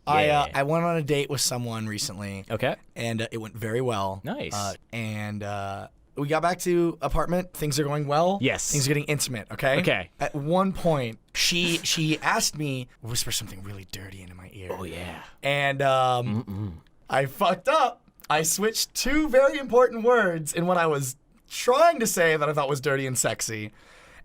I went on a date with someone recently. Okay. And it went very well. Nice. We got back to apartment. Things are going well. Yes. Things are getting intimate. Okay. Okay. At one point, she asked me to whisper something really dirty into my ear. Oh yeah. And I fucked up. I switched two very important words in what I was trying to say that I thought was dirty and sexy.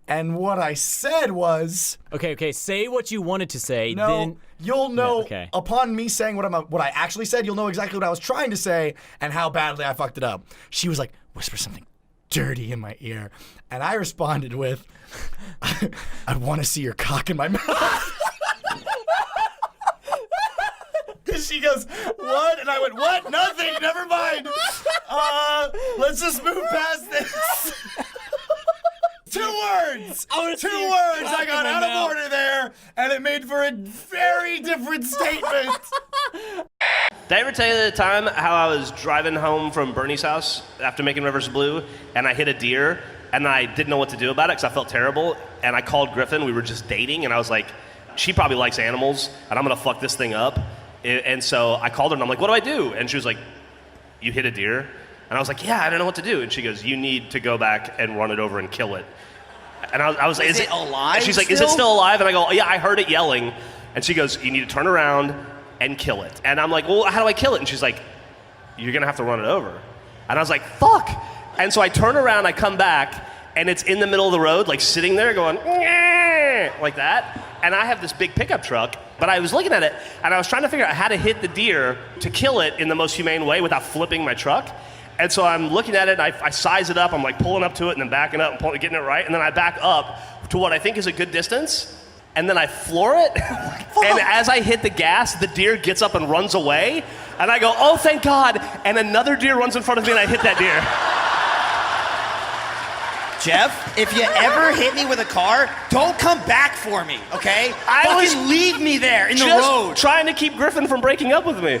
And what I said was, Okay, say what you wanted to say. no, Then you'll know, Yeah, okay. upon me saying what I actually said, you'll know exactly what I was trying to say and how badly I fucked it up. She was like, whisper something dirty in my ear. And I responded with, I want to see your cock in my mouth. She goes, what? And I went, what? Nothing. Never mind. Let's just move past this. 2 words. I got out of order there, and it made for a very different statement. Did I ever tell you the time how I was driving home from Bernie's house after making Rivers Blue, and I hit a deer, and I didn't know what to do about it because I felt terrible, and I called Griffin. We were just dating, and I was like, she probably likes animals, and I'm going to fuck this thing up. And so I called her, and I'm like, what do I do? And she was like, you hit a deer? And I was like, yeah, I don't know what to do. And she goes, you need to go back and run it over and kill it. And I was like, is it alive? And she's like, is it still alive? And I go, yeah, I heard it yelling. And she goes, you need to turn around and kill it. And I'm like, well, how do I kill it? And she's like, you're going to have to run it over. And I was like, fuck. And so I turn around, I come back, and it's in the middle of the road, like sitting there going, like that. And I have this big pickup truck, but I was looking at it, and I was trying to figure out how to hit the deer to kill it in the most humane way without flipping my truck. And so I'm looking at it, and I size it up. I'm like pulling up to it and then backing up and getting it right. And then I back up to what I think is a good distance. And then I floor it. And as I hit the gas, the deer gets up and runs away. And I go, oh, thank God. And another deer runs in front of me, and I hit that deer. Jeff, if you ever hit me with a car, don't come back for me, okay? Fucking leave me there in the road. Trying to keep Griffin from breaking up with me.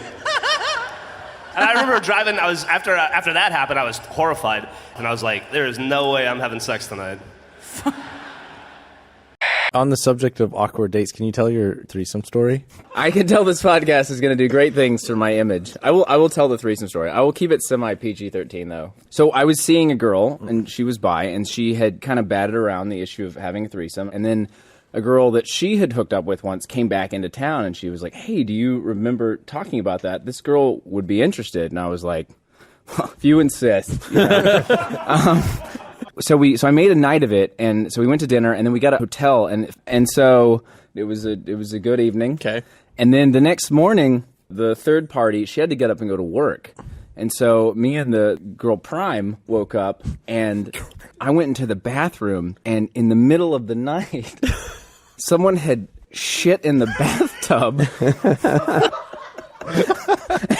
And I remember driving, after that happened, I was horrified. And I was like, there is no way I'm having sex tonight. On the subject of awkward dates, can you tell your threesome story? I can tell this podcast is going to do great things for my image. I will tell the threesome story. I will keep it semi PG-13 though. So I was seeing a girl, and she was bi, and she had kind of batted around the issue of having a threesome, and then a girl that she had hooked up with once came back into town, and she was like, hey, do you remember talking about that? This girl would be interested. And I was like, well, if you insist. You know? So I made a night of it, and so we went to dinner, and then we got a hotel, and so it was a good evening. Okay. And then the next morning, the third party, she had to get up and go to work. And so me and the girl Prime woke up, and I went into the bathroom, and in the middle of the night, someone had shit in the bathtub.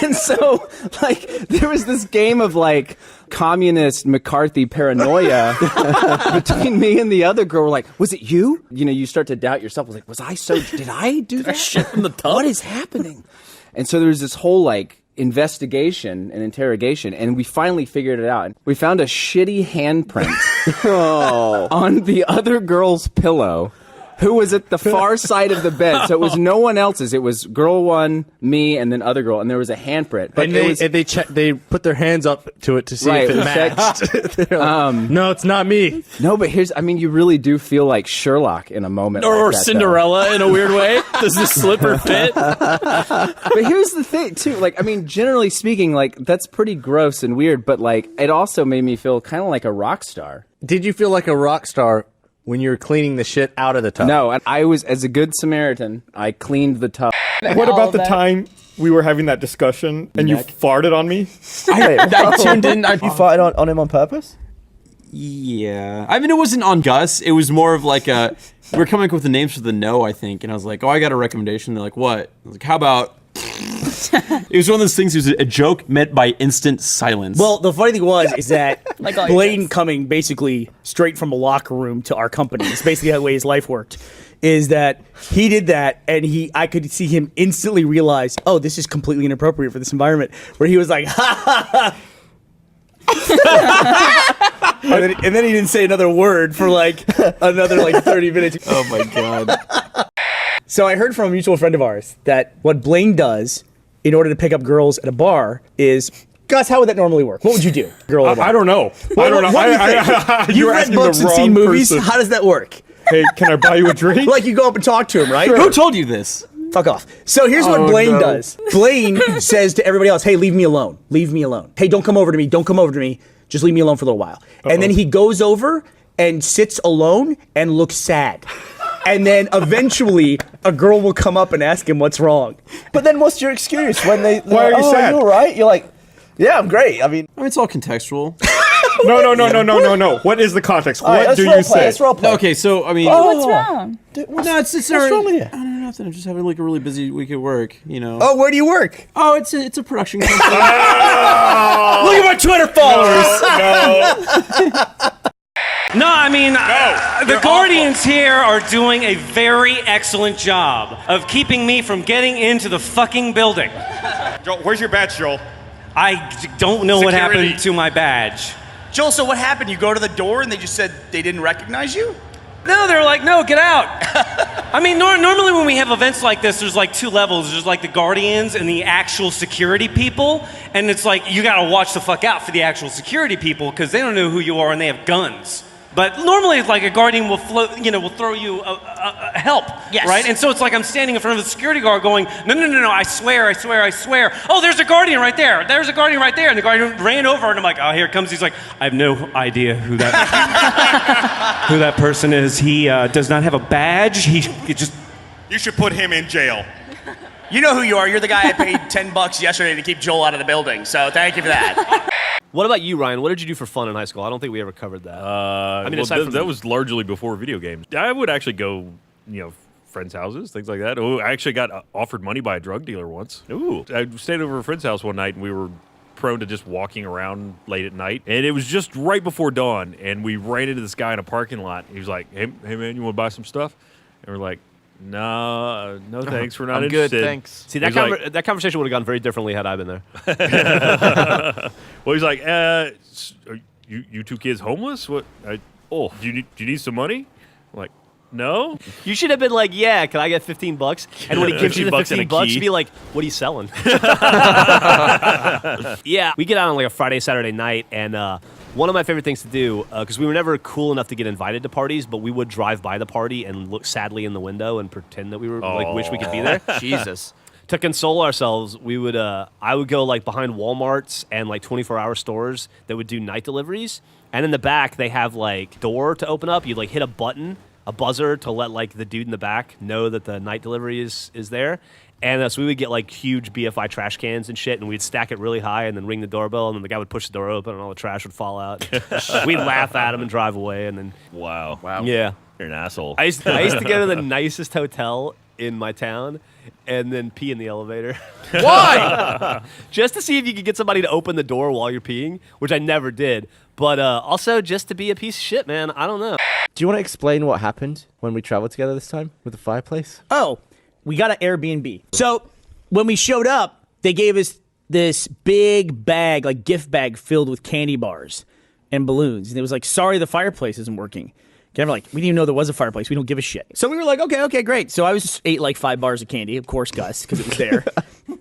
And so, like, there was this game of, like, communist McCarthy paranoia between me and the other girl. We're like, was it you? You know, you start to doubt yourself. I was like, did I do that? Shit in the tub? What is happening? And so there was this whole, like, investigation and interrogation, and we finally figured it out. We found a shitty handprint on the other girl's pillow, who was at the far side of the bed. So it was no one else's. It was girl one, me, and then other girl, and there was a handprint. But they put their hands up to it to see if it matched. No, it's not me. No, but you really do feel like Sherlock in a moment. Or like that, Cinderella though. in a weird way. Does the slipper fit? But here's the thing, too. Like, I mean, generally speaking, like, that's pretty gross and weird, but, like, it also made me feel kind of like a rock star. Did you feel like a rock star when you were cleaning the shit out of the tub? No, I was, as a good Samaritan, I cleaned the tub. What about the time we were having that discussion and you farted on me? I tuned in. You farted on him on purpose? Yeah. I mean, it wasn't on Gus. It was more of like we were coming up with the names for the no, I think. And I was like, oh, I got a recommendation. They're like, what? I was like, how about... It was one of those things. It was a joke meant by instant silence. Well, the funny thing is that Like all your Blaine jokes. coming basically straight from a locker room to our company. It's basically the way his life worked. Is that he did that, and I could see him instantly realize, oh, this is completely inappropriate for this environment. Where he was like, ha ha ha. and then he didn't say another word for like another 30 minutes. Oh my god. So I heard from a mutual friend of ours that what Blaine does in order to pick up girls at a bar is, Gus, how would that normally work? What would you do? Girl at a bar? I don't know. What do you think? You've read books and seen movies. Person. How does that work? Hey, can I buy you a drink? Like you go up and talk to him, right? Who told you this? Fuck off. So here's what Blaine does. Blaine says to everybody else, hey, leave me alone. Leave me alone. Hey, don't come over to me. Don't come over to me. Just leave me alone for a little while. And then he goes over and sits alone and looks sad. And then eventually a girl will come up and ask him what's wrong. But then what's your excuse when they? Why are you sad? Are you all right? You're like, yeah, I'm great. I mean, it's all contextual. No. What is the context? All right, What do let's you say? Let's role play. Okay, so I mean, What's wrong? No, it's what's wrong with you? I don't know, nothing. I'm just having like a really busy week at work. You know. Oh, where do you work? Oh, it's a production company. Look at my Twitter followers. No, I mean, the Guardians here are doing a very excellent job of keeping me from getting into the fucking building. Joel, where's your badge, Joel? I don't know what happened to my badge. Joel, so what happened? You go to the door and they just said they didn't recognize you? No, they're like, no, get out. I mean, normally when we have events like this, there's like two levels. There's like the Guardians and the actual security people. And it's like, you gotta watch the fuck out for the actual security people because they don't know who you are and they have guns. But normally, it's like a Guardian will throw you a help, Yes. right? And so it's like I'm standing in front of the security guard going, no, I swear. Oh, there's a Guardian right there. There's a Guardian right there. And the Guardian ran over, and I'm like, oh, here it comes. He's like, I have no idea who that person is. He does not have a badge. He just. You should put him in jail. You know who you are. You're the guy I paid $10 yesterday to keep Joel out of the building. So thank you for that. What about you, Ryan? What did you do for fun in high school? I don't think we ever covered that. I mean, aside from that was largely before video games. I would actually go, friends' houses, things like that. Oh, I actually got offered money by a drug dealer once. Ooh. I stayed over at a friend's house one night, and we were prone to just walking around late at night. And it was just right before dawn, and we ran into this guy in a parking lot. He was like, hey man, you want to buy some stuff? And we're like, no, thanks. We're not I'm interested. good, thanks. See, that conversation would have gone very differently had I been there. Well, he's like, you two kids homeless? What? Do you need some money? I'm like, no. You should have been like, yeah, can I get $15? And when he gives you the $15, you'd be like, what are you selling? Yeah, we get out on like a Friday, Saturday night, and one of my favorite things to do, because we were never cool enough to get invited to parties, but we would drive by the party and look sadly in the window and pretend that we were wish we could be there. Jesus. To console ourselves, we would I would go like behind Walmarts and like 24-hour stores that would do night deliveries, and in the back they have like door to open up. You'd like hit a button, a buzzer to let like the dude in the back know that the night delivery is there. And so we would get like huge BFI trash cans and shit, and we'd stack it really high and then ring the doorbell, and then the guy would push the door open and all the trash would fall out. We'd laugh at him and drive away, and then wow, yeah, you're an asshole. I used to go to the nicest hotel in my town and then pee in the elevator. Why? Just to see if you could get somebody to open the door while you're peeing, which I never did. But also just to be a piece of shit, man. I don't know. Do you want to explain what happened when we traveled together this time with the fireplace? Oh, we got an Airbnb. So when we showed up, they gave us this big bag, like gift bag filled with candy bars and balloons. And it was like, sorry, the fireplace isn't working. And we're like, we didn't even know there was a fireplace. We don't give a shit. So we were like, okay, great. So I ate like 5 bars of candy, of course, Gus, because it was there.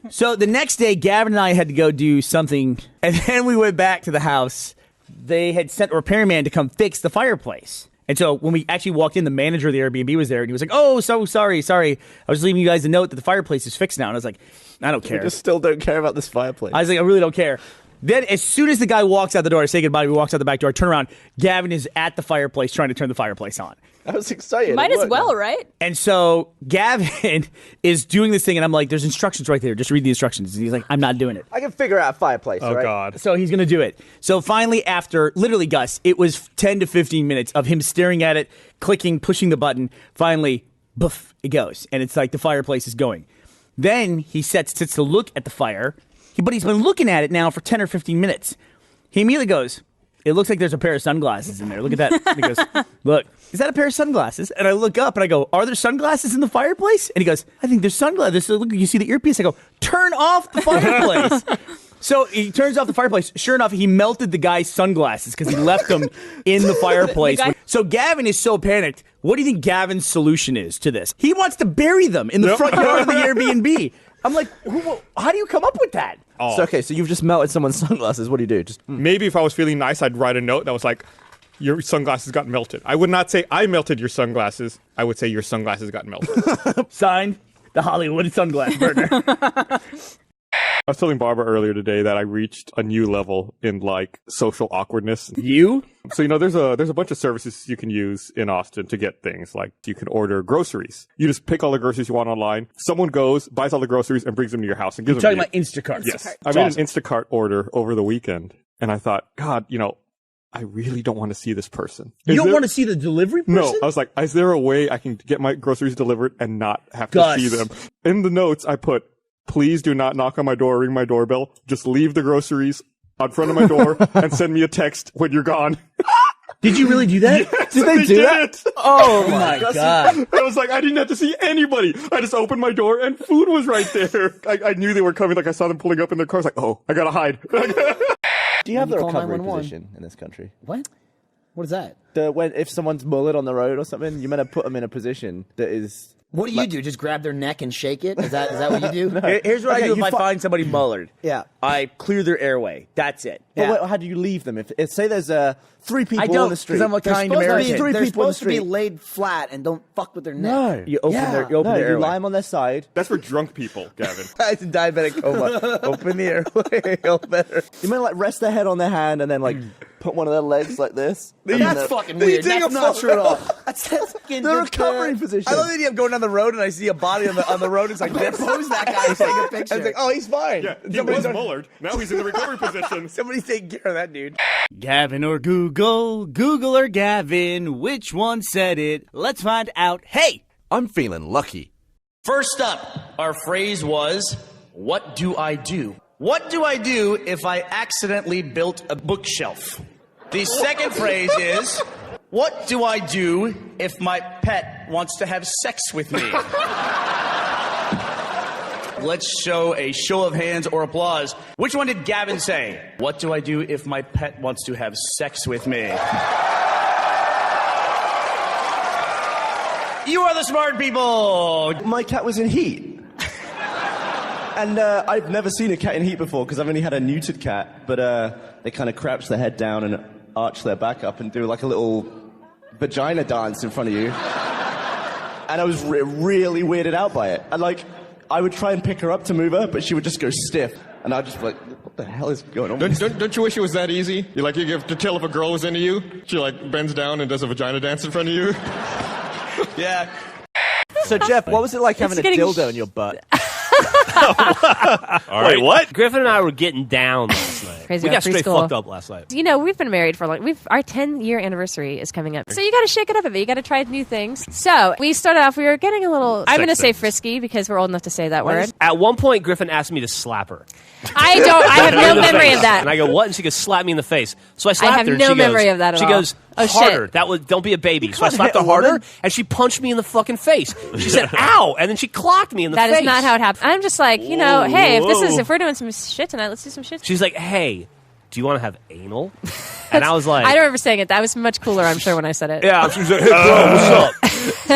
So the next day, Gavin and I had to go do something. And then we went back to the house. They had sent a repairman to come fix the fireplace. And so when we actually walked in, the manager of the Airbnb was there, and he was like, oh, so sorry. I was leaving you guys a note that the fireplace is fixed now. And I was like, I don't care. We just still don't care about this fireplace. I was like, I really don't care. Then as soon as the guy walks out the door, I say goodbye, he walks out the back door, I turn around, Gavin is at the fireplace trying to turn the fireplace on. I was excited. Might as well, right? And so Gavin is doing this thing, and I'm like, there's instructions right there. Just read the instructions. And he's like, I'm not doing it. I can figure out a fireplace, Oh, right? God. So he's going to do it. So finally, after, literally, Gus, it was 10 to 15 minutes of him staring at it, clicking, pushing the button. Finally, boof, it goes. And it's like the fireplace is going. Then he sits to look at the fire, but he's been looking at it now for 10 or 15 minutes. He immediately goes, it looks like there's a pair of sunglasses in there. Look at that. And he goes, look, is that a pair of sunglasses? And I look up and I go, are there sunglasses in the fireplace? And he goes, I think there's sunglasses. So look, you see the earpiece? I go, turn off the fireplace. So he turns off the fireplace. Sure enough, he melted the guy's sunglasses because he left them in the fireplace. So Gavin is so panicked. What do you think Gavin's solution is to this? He wants to bury them in the front yard of the Airbnb. I'm like, how do you come up with that? Oh. So, okay, so you've just melted someone's sunglasses. What do you do? Just Maybe if I was feeling nice, I'd write a note that was like, your sunglasses got melted. I would not say I melted your sunglasses. I would say your sunglasses got melted. Signed, the Hollywood Sunglass Burner. I was telling Barbara earlier today that I reached a new level in like social awkwardness. You? So, there's a bunch of services you can use in Austin to get things. Like you can order groceries. You just pick all the groceries you want online. Someone goes, buys all the groceries, and brings them to your house and gives You're them talking to you. about Instacart. Yes. I made an Instacart order over the weekend, and I thought, God, I really don't want to see this person. You don't want to see the delivery person? No, I was like, is there a way I can get my groceries delivered and not have to see them? In the notes, I put, please do not knock on my door or ring my doorbell. Just leave the groceries on front of my door and send me a text when you're gone. Did you really do that? Yes, Did they do that? Oh my God. I was like, I didn't have to see anybody. I just opened my door and food was right there. I knew they were coming. Like I saw them pulling up in their cars. Like, oh, I gotta hide. Do you have the call recovery 911. position in this country? What? What is that? If someone's mullered on the road or something, you're meant to put them in a position that is. What do you do? Just grab their neck and shake it? Is that what you do? Here's what I do if I find somebody mullered. Yeah. I clear their airway. That's it. But wait, how do you leave them? If say there's 3 people I don't, on the street. because I'm a They're kind supposed to be- American. Three They're people on the supposed to be street. laid flat and don't fuck with their neck. No. You open their you airway. lie them on their side. That's for drunk people, Gavin. It's a diabetic coma. Open the airway. Feel better. You mean like rest their head on their hand and then like put one of their legs like this? That's fucking weird. That's not true at all. That's fucking The recovery position. I love the idea of going down the road and I see a body on the road. It's like this. Pose that guy and take a picture. I was like, oh, he's fine. Yeah, he Somebody's was mullered. Now he's in the recovery position. Somebody's taking care of that dude. Gavin or Google, Google or Gavin, which one said it? Let's find out. Hey! I'm feeling lucky. First up, our phrase was, what do I do? What do I do if I accidentally built a bookshelf? The second phrase is, what do I do if my pet wants to have sex with me? Let's show a show of hands or applause. Which one did Gavin say? What do I do if my pet wants to have sex with me? You are the smart people! My cat was in heat. And I've never seen a cat in heat before because I've only had a neutered cat. But they kind of crouch their head down and arch their back up and do like a little vagina dance in front of you. And I was really weirded out by it. And I would try and pick her up to move her, but she would just go stiff. And I'd just be like, what the hell is going on? Don't you wish it was that easy? You have to tell if a girl was into you. She bends down and does a vagina dance in front of you. Yeah. So Jeff, what was it like having a dildo in your butt? All right. Wait, what? Griffin and I were getting down last night. Crazy We got about straight preschool. fucked up last night. You know, we've been married for our 10-year anniversary is coming up. So you got to shake it up a bit. You got to try new things. So we started off, we were getting a little, I'm going to say frisky because we're old enough to say that word. At one point, Griffin asked me to slap her. I have no memory of that. And I go, what? And she goes, slap me in the face. So I slapped have her. And no she goes, memory of that at She all. goes, Oh, harder. shit. Don't be a baby. So I slapped her harder, and she punched me in the fucking face. She said, ow, and then she clocked me in the face. That is not how it happened. I'm just like, hey, if we're doing some shit tonight, let's do some shit. She's like, hey, do you want to have anal? And I was like, I don't remember saying it. That was much cooler, I'm sure, when I said it. yeah. She was like, hey, bro, what's up?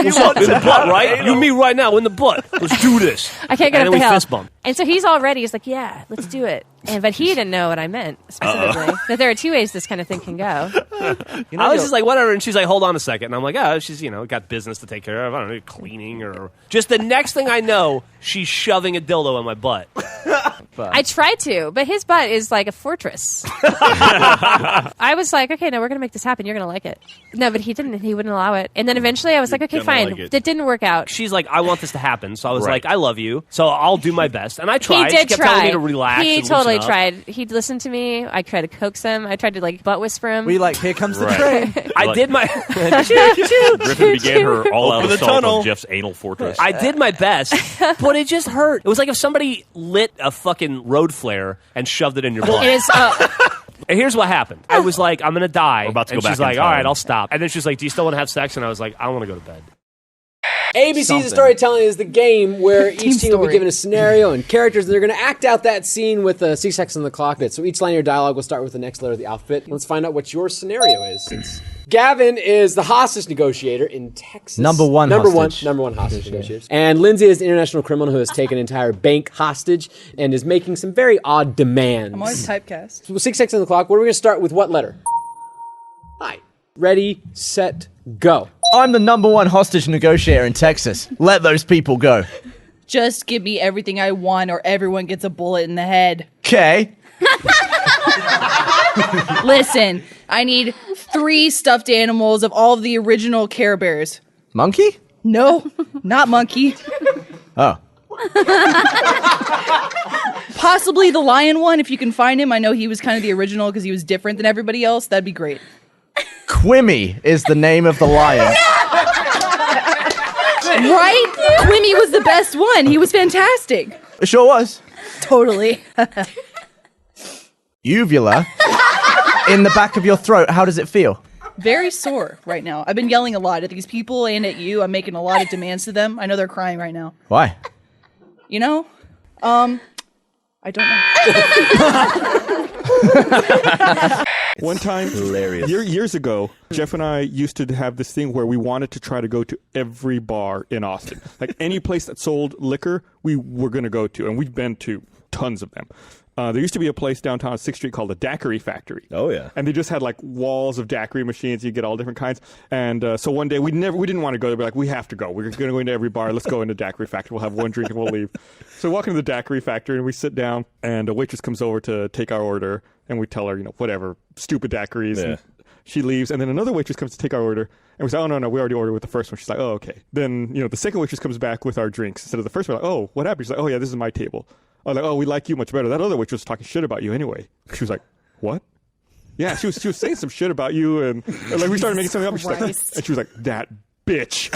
What's up? In the butt, right? You and me right now in the butt. Let's do this. I can't get and up then the we hill. fist bump. And so he's all ready. He's like, yeah, let's do it. But he didn't know what I meant specifically. That there are two ways this kind of thing can go. I was just like, whatever. And she's like, hold on a second. And I'm like, oh, she's, got business to take care of. I don't know, cleaning or just the next thing I know, she's shoving a dildo in my butt. I tried to, but his butt is like a fortress. I was like, okay, no, we're going to make this happen. You're going to like it. No, but he didn't. He wouldn't allow it. And then eventually I was like, okay, fine. like it. That didn't work out. She's like, I want this to happen. So I was Right. like, I love you. So I'll do my best. And I tried. He did she kept try. telling me to relax. He and totally loosen up. tried. He'd listen to me. I tried to coax him. I tried to butt whisper him. Were you like, here comes the Right. train? I did my. Griffin began her all-out Open the assault tunnel. on Jeff's anal fortress. I did my best, but it just hurt. It was like if somebody lit a fucking road flare and shoved it in your butt. It is, And here's what happened. I was like, I'm going to die. We're about to and go she's back like, in all time. right, I'll stop. And then she's like, do you still want to have sex? And I was like, I don't want to go to bed. ABC's Something. Storytelling is the game where each team will story. be given a scenario and characters, and they're going to act out that scene with 6 seconds on the clock. So each line of your dialogue will start with the next letter of the alphabet. Let's find out what your scenario is. Since Gavin is the hostage negotiator in Texas. Number one hostage. Number one hostage negotiator. And Lindsay is the international criminal who has taken an entire bank hostage and is making some very odd demands. I'm always typecast. So 6 seconds on the clock. We're going to start with what letter? Hi. Ready, set, go. I'm the number one hostage negotiator in Texas. Let those people go. Just give me everything I want or everyone gets a bullet in the head. Okay. Listen, I need 3 stuffed animals of all of the original Care Bears. Monkey? No, not monkey. Oh. Possibly the lion one, if you can find him. I know he was kind of the original because he was different than everybody else. That'd be great. Quimmy is the name of the lion. Right? Quimmy was the best one. He was fantastic. It sure was. Totally. Uvula in the back of your throat. How does it feel? Very sore right now. I've been yelling a lot at these people and at you. I'm making a lot of demands to them. I know they're crying right now. Why? You know? I don't know. One time, years ago, Jeff and I used to have this thing where we wanted to try to go to every bar in Austin. Like any place that sold liquor, we were going to go to, and we've been to tons of them. There used to be a place downtown on 6th Street called the Daiquiri Factory. Oh, yeah. And they just had like walls of daiquiri machines. You get all different kinds. And so one day we didn't want to go there. We're like, we have to go. We're going to go into every bar. Let's go into Daiquiri Factory. We'll have one drink and we'll leave. So we walk into the Daiquiri Factory and we sit down and a waitress comes over to take our order and we tell her, whatever, stupid daiquiris. Yeah. And she leaves. And then another waitress comes to take our order and we say, oh, no, we already ordered with the first one. She's like, oh, okay. Then, the second waitress comes back with our drinks instead of the first one. Like, oh, what happened? She's like, oh, yeah, this is my table. I was like, oh, we like you much better. That other witch was talking shit about you anyway. She was like, what? Yeah, she was saying some shit about you, and like we started making something up. And she was like, that bitch.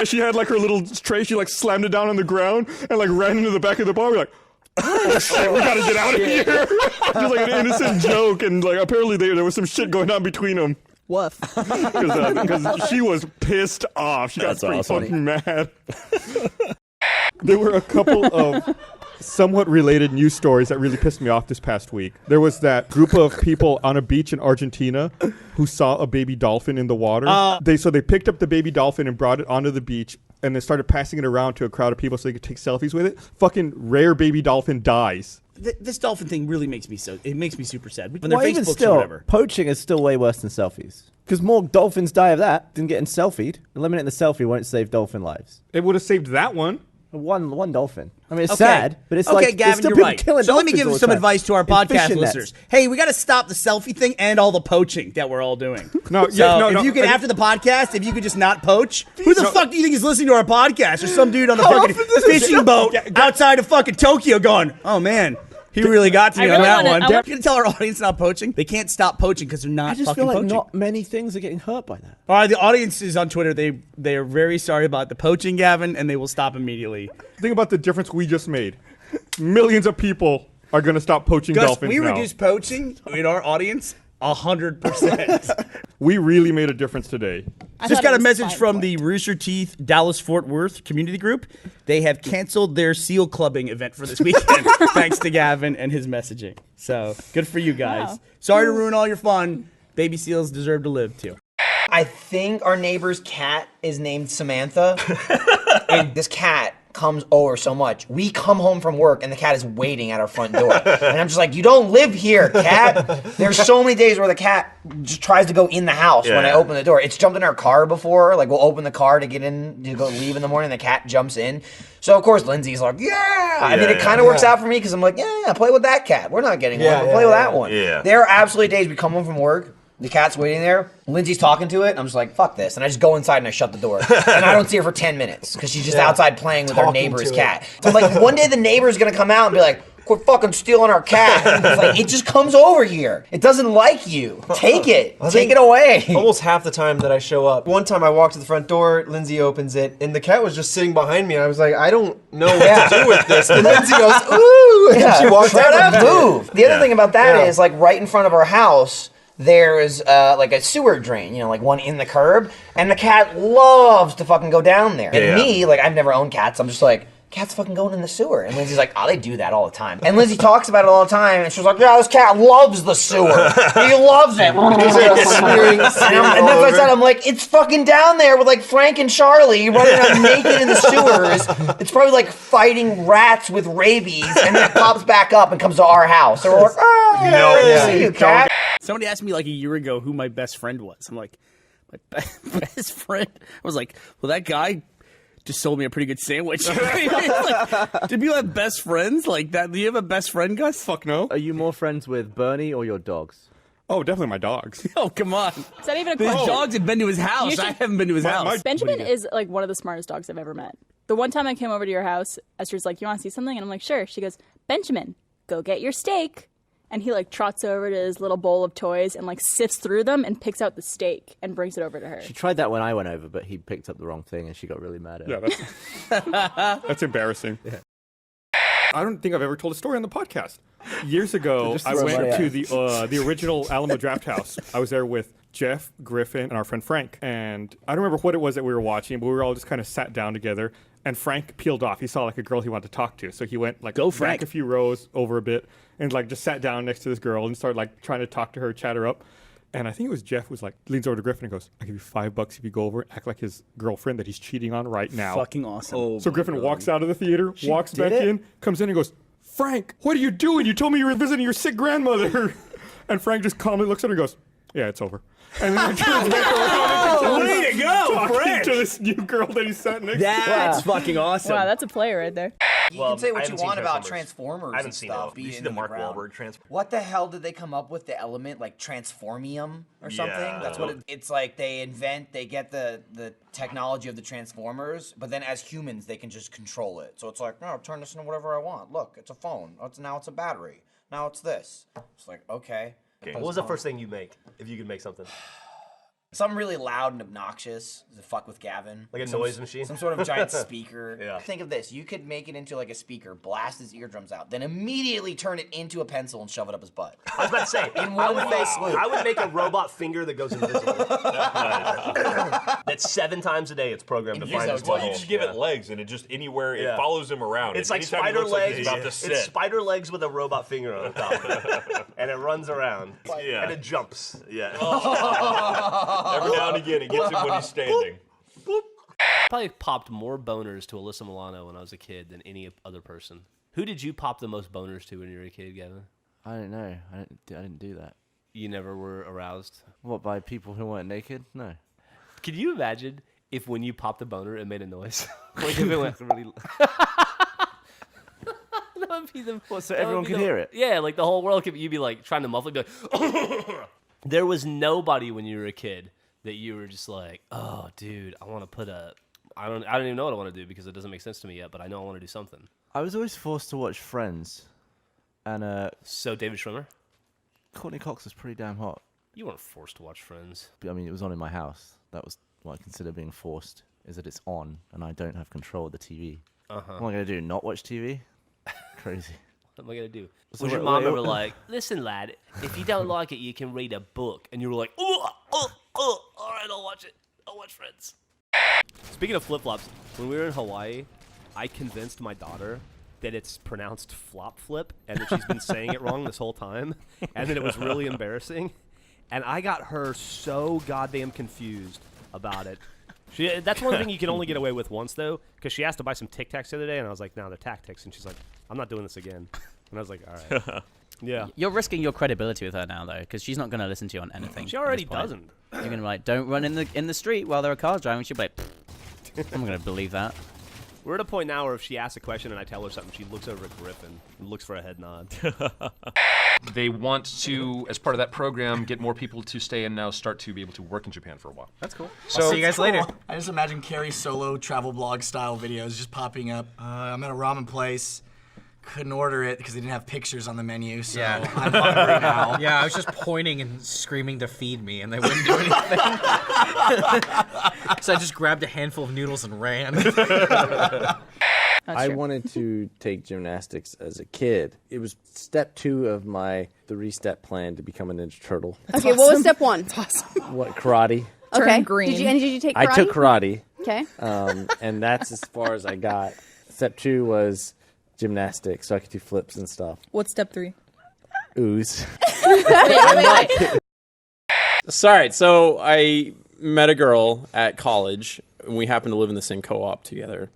she had like her little tray. She like slammed it down on the ground and like ran into the back of the bar. We're like, oh shit, we gotta get out of here. It was like an innocent joke, and like apparently there was some shit going on between them. Woof. Because she was pissed off. She got pretty awesome. fucking mad. There were a couple of somewhat related news stories that really pissed me off this past week. There was that group of people on a beach in Argentina who saw a baby dolphin in the water. So they picked up the baby dolphin and brought it onto the beach and then started passing it around to a crowd of people so they could take selfies with it. Fucking rare baby dolphin dies. This dolphin thing really makes me super sad. When Well, their even Facebooks still, or whatever. poaching is still way worse than selfies. Because more dolphins die of that than getting selfied. Eliminating the selfie won't save dolphin lives. It would have saved that one. One dolphin. I mean, it's Okay. sad, but it's like Gavin, there's still you're people right. killing So let me dolphins give all the some time. advice to our In podcast fishing nets. listeners. Hey, we got to stop the selfie thing and all the poaching that we're all doing. If you could, after the podcast, if you could just not poach, who the fuck do you think is listening to our podcast? There's some dude on the fucking fishing boat outside of fucking Tokyo going, oh man. He really got to me on that one. We're going to tell our audience not poaching. They can't stop poaching because they're not I just fucking feel like poaching. not many things are getting hurt by that. All right, the audience is on Twitter. They are very sorry about the poaching, Gavin, and they will stop immediately. Think about the difference we just made. Millions of people are going to stop poaching Gus, dolphins we now. reduced poaching in our audience 100%. We really made a difference today. Just got a message from the Rooster Teeth Dallas-Fort Worth community group. They have canceled their seal clubbing event for this weekend, thanks to Gavin and his messaging. So, good for you guys. Wow. Sorry to ruin all your fun. Baby seals deserve to live, too. I think our neighbor's cat is named Samantha. And this cat comes over so much. We come home from work and the cat is waiting at our front door. And I'm just like, you don't live here, cat. There's so many days where the cat just tries to go in the house when I open the door. It's jumped in our car before. Like, we'll open the car to get in, to go leave in the morning. The cat jumps in. So, of course, Lindsay's like, I mean, it kind of works out for me because I'm like, play with that cat. We're not getting one, but play with that one. Yeah. There are absolutely days we come home from work, the cat's waiting there, Lindsay's talking to it, and I'm just like, fuck this. And I just go inside and I shut the door. And I don't see her for 10 minutes because she's just outside playing with our neighbor's cat. So I'm like, one day the neighbor's going to come out and be like, quit fucking stealing our cat. And it's like, it just comes over here. It doesn't like you. Take it. Take it away. Almost half the time that I show up. One time I walk to the front door, Lindsay opens it, and the cat was just sitting behind me. And I was like, I don't know what to do with this. And Lindsay goes, ooh. And she walks out. Move. The other thing about that is, like, right in front of our house, there's like a sewer drain, like one in the curb, and the cat loves to fucking go down there. And me, like, I've never owned cats, I'm just like, cat's fucking going in the sewer. And Lindsay's like, oh, they do that all the time. And Lindsay talks about it all the time, and she's like, yeah, this cat loves the sewer. He loves it. And that's what I said, I'm like, it's fucking down there with like Frank and Charlie running around naked in the sewers. It's probably like fighting rats with rabies, and then it pops back up and comes to our house. So we're like, oh, see you, cat. Somebody asked me like a year ago who my best friend was. I'm like, my best friend? I was like, well, that guy just sold me a pretty good sandwich. Like, do people have best friends like that? Do you have a best friend, Gus? Fuck no. Are you more friends with Bernie or your dogs? Oh, definitely my dogs. Oh, come on. Is that even a His question? dogs have been to his house. I haven't been to his house. Benjamin is like one of the smartest dogs I've ever met. The one time I came over to your house, Esther's like, "You want to see something?" And I'm like, "Sure." She goes, "Benjamin, go get your steak." And he like trots over to his little bowl of toys and like sifts through them and picks out the steak and brings it over to her. She tried that when I went over, but he picked up the wrong thing and she got really mad at him. Yeah, that's embarrassing. Yeah. I don't think I've ever told a story on the podcast. Years ago, I went to the original Alamo Draft House. I was there with Jeff, Griffin, and our friend Frank. And I don't remember what it was that we were watching, but we were all just kind of sat down together. And Frank peeled off. He saw like a girl he wanted to talk to, so he went like back a few rows over a bit and like just sat down next to this girl and started like trying to talk to her, chat her up. And I think it was Jeff who was like, leans over to Griffin and goes, "I'll give you $5 if you go over and act like his girlfriend that he's cheating on right now." Fucking awesome. Oh, so Griffin walks out of the theater, She walks did back it? in, comes in and goes, "Frank, what are you doing? You told me you were visiting your sick grandmother." And Frank just calmly looks at her and goes, "Yeah, it's over." And then like, turns back around and way to go, talking Frank. to this new girl that he sat next to. That's fucking awesome. Wow, that's a player right there. You can say what you want about Transformers I haven't and seen stuff. it. You see being the in Mark ground. Wahlberg Transformers? What the hell did they come up with the element like transformium or something? Yeah. That's what it's like. They get the technology of the Transformers, but then as humans they can just control it. So it's like, no, turn this into whatever I want. Look, it's a phone. Now it's a battery. Now it's this. It's like, okay. What was the first thing you make, if you could make something? Something really loud and obnoxious to fuck with Gavin. Like a noise machine? Some sort of giant speaker. Yeah. Think of this. You could make it into like a speaker, blast his eardrums out, then immediately turn it into a pencil and shove it up his butt. I was about to say, In one face swoop. I would make a robot finger that goes invisible. That's 7 times a day it's programmed to find his Well, you butthole. just give it legs, and it just anywhere it follows him around. It's And like anytime he spider looks like legs. he's about to sit. It's spider legs with a robot finger on the top, and it runs around. Yeah. And it jumps. Yeah. Every now and again, it gets him when he's standing. Probably popped more boners to Alyssa Milano when I was a kid than any other person. Who did you pop the most boners to when you were a kid, Gavin? I don't know. I didn't do that. You never were aroused? What, by people who weren't naked? No. Can you imagine if when you popped a boner, it made a noise? Like if it went really... That would be the... What, so everyone could hear it? Yeah, like the whole world could... You'd be like trying to muffle it, be like... There was nobody when you were a kid that you were just like, "Oh, dude, I want to put a... I don't even know what I want to do because it doesn't make sense to me yet, but I know I want to do something." I was always forced to watch Friends. And, So David Schwimmer? Courtney Cox was pretty damn hot. You weren't forced to watch Friends. I mean, it was on in my house. That was what I consider being forced, is that it's on, and I don't have control of the TV. Uh-huh. What am I going to do, not watch TV? Crazy. What am I going to do? So Was your wait, mom wait, ever like, "Listen, lad, if you don't like it, you can read a book." And you were like, "Oh, all right, I'll watch it. I'll watch Friends." Speaking of flip-flops, when we were in Hawaii, I convinced my daughter that it's pronounced flop flip and that she's been saying it wrong this whole time, and that it was really embarrassing. And I got her so goddamn confused about it. That's one thing you can only get away with once, though, because she asked to buy some Tic Tacs the other day, and I was like, "No, they're Tactics." And she's like, "I'm not doing this again." And I was like, "All right." Yeah. You're risking your credibility with her now, though, because she's not going to listen to you on anything. She already doesn't. You're going to be like, "Don't run in the street while there are cars driving." She'll be like, "I'm going to believe that." We're at a point now where if she asks a question and I tell her something, she looks over at Griffin and looks for a head nod. They want to, as part of that program, get more people to stay and now start to be able to work in Japan for a while. That's cool. So I'll see you guys later. I just imagine Carrie's solo travel blog style videos just popping up. I'm at a ramen place. Couldn't order it because they didn't have pictures on the menu, so Yeah. I'm hungry now. Yeah, I was just pointing and screaming to feed me, and they wouldn't do anything. So I just grabbed a handful of noodles and ran. I wanted to take gymnastics as a kid. It was step 2 of my 3-step plan to become a Ninja Turtle. Okay, what was step 1? What, karate? Okay. Turn green. Did you take karate? I took karate. Okay. And that's as far as I got. Step 2 was gymnastics, so I could do flips and stuff. What's step 3? Ooze. Sorry, so I met a girl at college, and we happened to live in the same co-op together.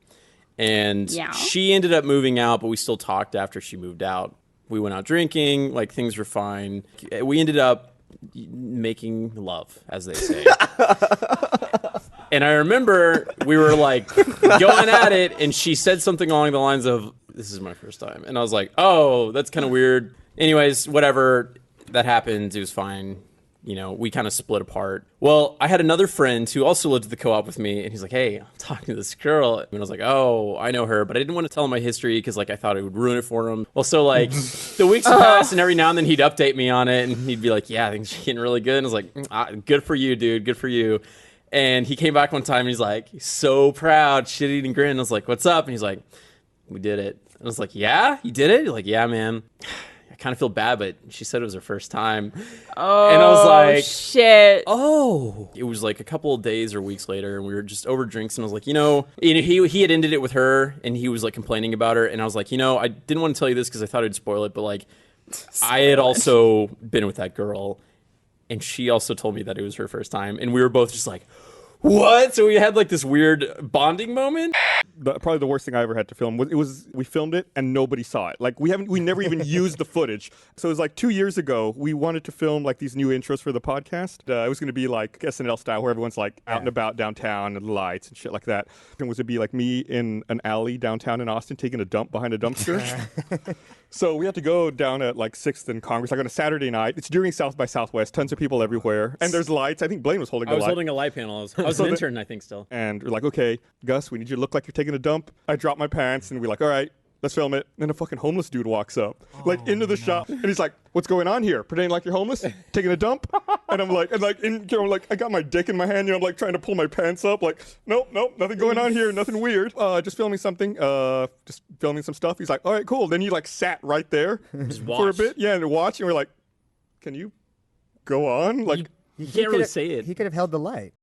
And Yeah. she ended up moving out, but we still talked after she moved out. We went out drinking, like things were fine. We ended up making love, as they say. And And I remember we were like going at it, and she said something along the lines of, "This is my first time," and I was like, "Oh, that's kind of weird." Anyways, whatever. That happened. It was fine. You know, we kind of split apart. Well, I had another friend who also lived at the co-op with me, and he's like, "Hey, I'm talking to this girl," and I was like, "Oh, I know her," but I didn't want to tell him my history because, like, I thought it would ruin it for him. Well, so like the weeks would pass, and every now and then he'd update me on it, and he'd be like, "Yeah, things are getting really good," and I was like, "Good for you, dude. Good for you." And he came back one time, and he's like, so proud, shit-eating grin. I was like, "What's up?" And he's like, "We did it." And I was like, "Yeah, you did it?" He's like, "Yeah, man." Kind of feel bad, but she said it was her first time. Oh, and I was like, shit. Oh. It was like a couple of days or weeks later, and we were just over drinks, and I was like, he had ended it with her, and he was like complaining about her, and I was like, I didn't want to tell you this because I thought I'd spoil it, but like, I had also been with that girl, and she also told me that it was her first time, and we were both just like, what? So we had like this weird bonding moment. Probably the worst thing I ever had to film was we filmed it and nobody saw it. Like we never even used the footage. So it was like 2 years ago, we wanted to film like these new intros for the podcast. It was going to be like SNL style where everyone's like out and about downtown and lights and shit like that. And it was to be like me in an alley downtown in Austin taking a dump behind a dumpster. So we had to go down at like 6th and Congress, like on a Saturday night. It's during South by Southwest, tons of people everywhere. And there's lights. I think Blaine was holding a light. I was holding a light panel. I was an intern, I think, still. And we're like, okay, Gus, we need you to look like you're taking a dump. I drop my pants, and we're like, all right, let's film it. And then a fucking homeless dude walks up, into the shop, and he's like, "What's going on here? Pretending like you're homeless, taking a dump?" And I'm like, I got my dick in my hand, I'm like trying to pull my pants up, like, nope, nothing going on here, nothing weird. Just filming something, just filming some stuff. He's like, all right, cool. Then he like sat right there for a bit, and watched, and we're like, can you go on? Like, you can't really say it. He could have held the light.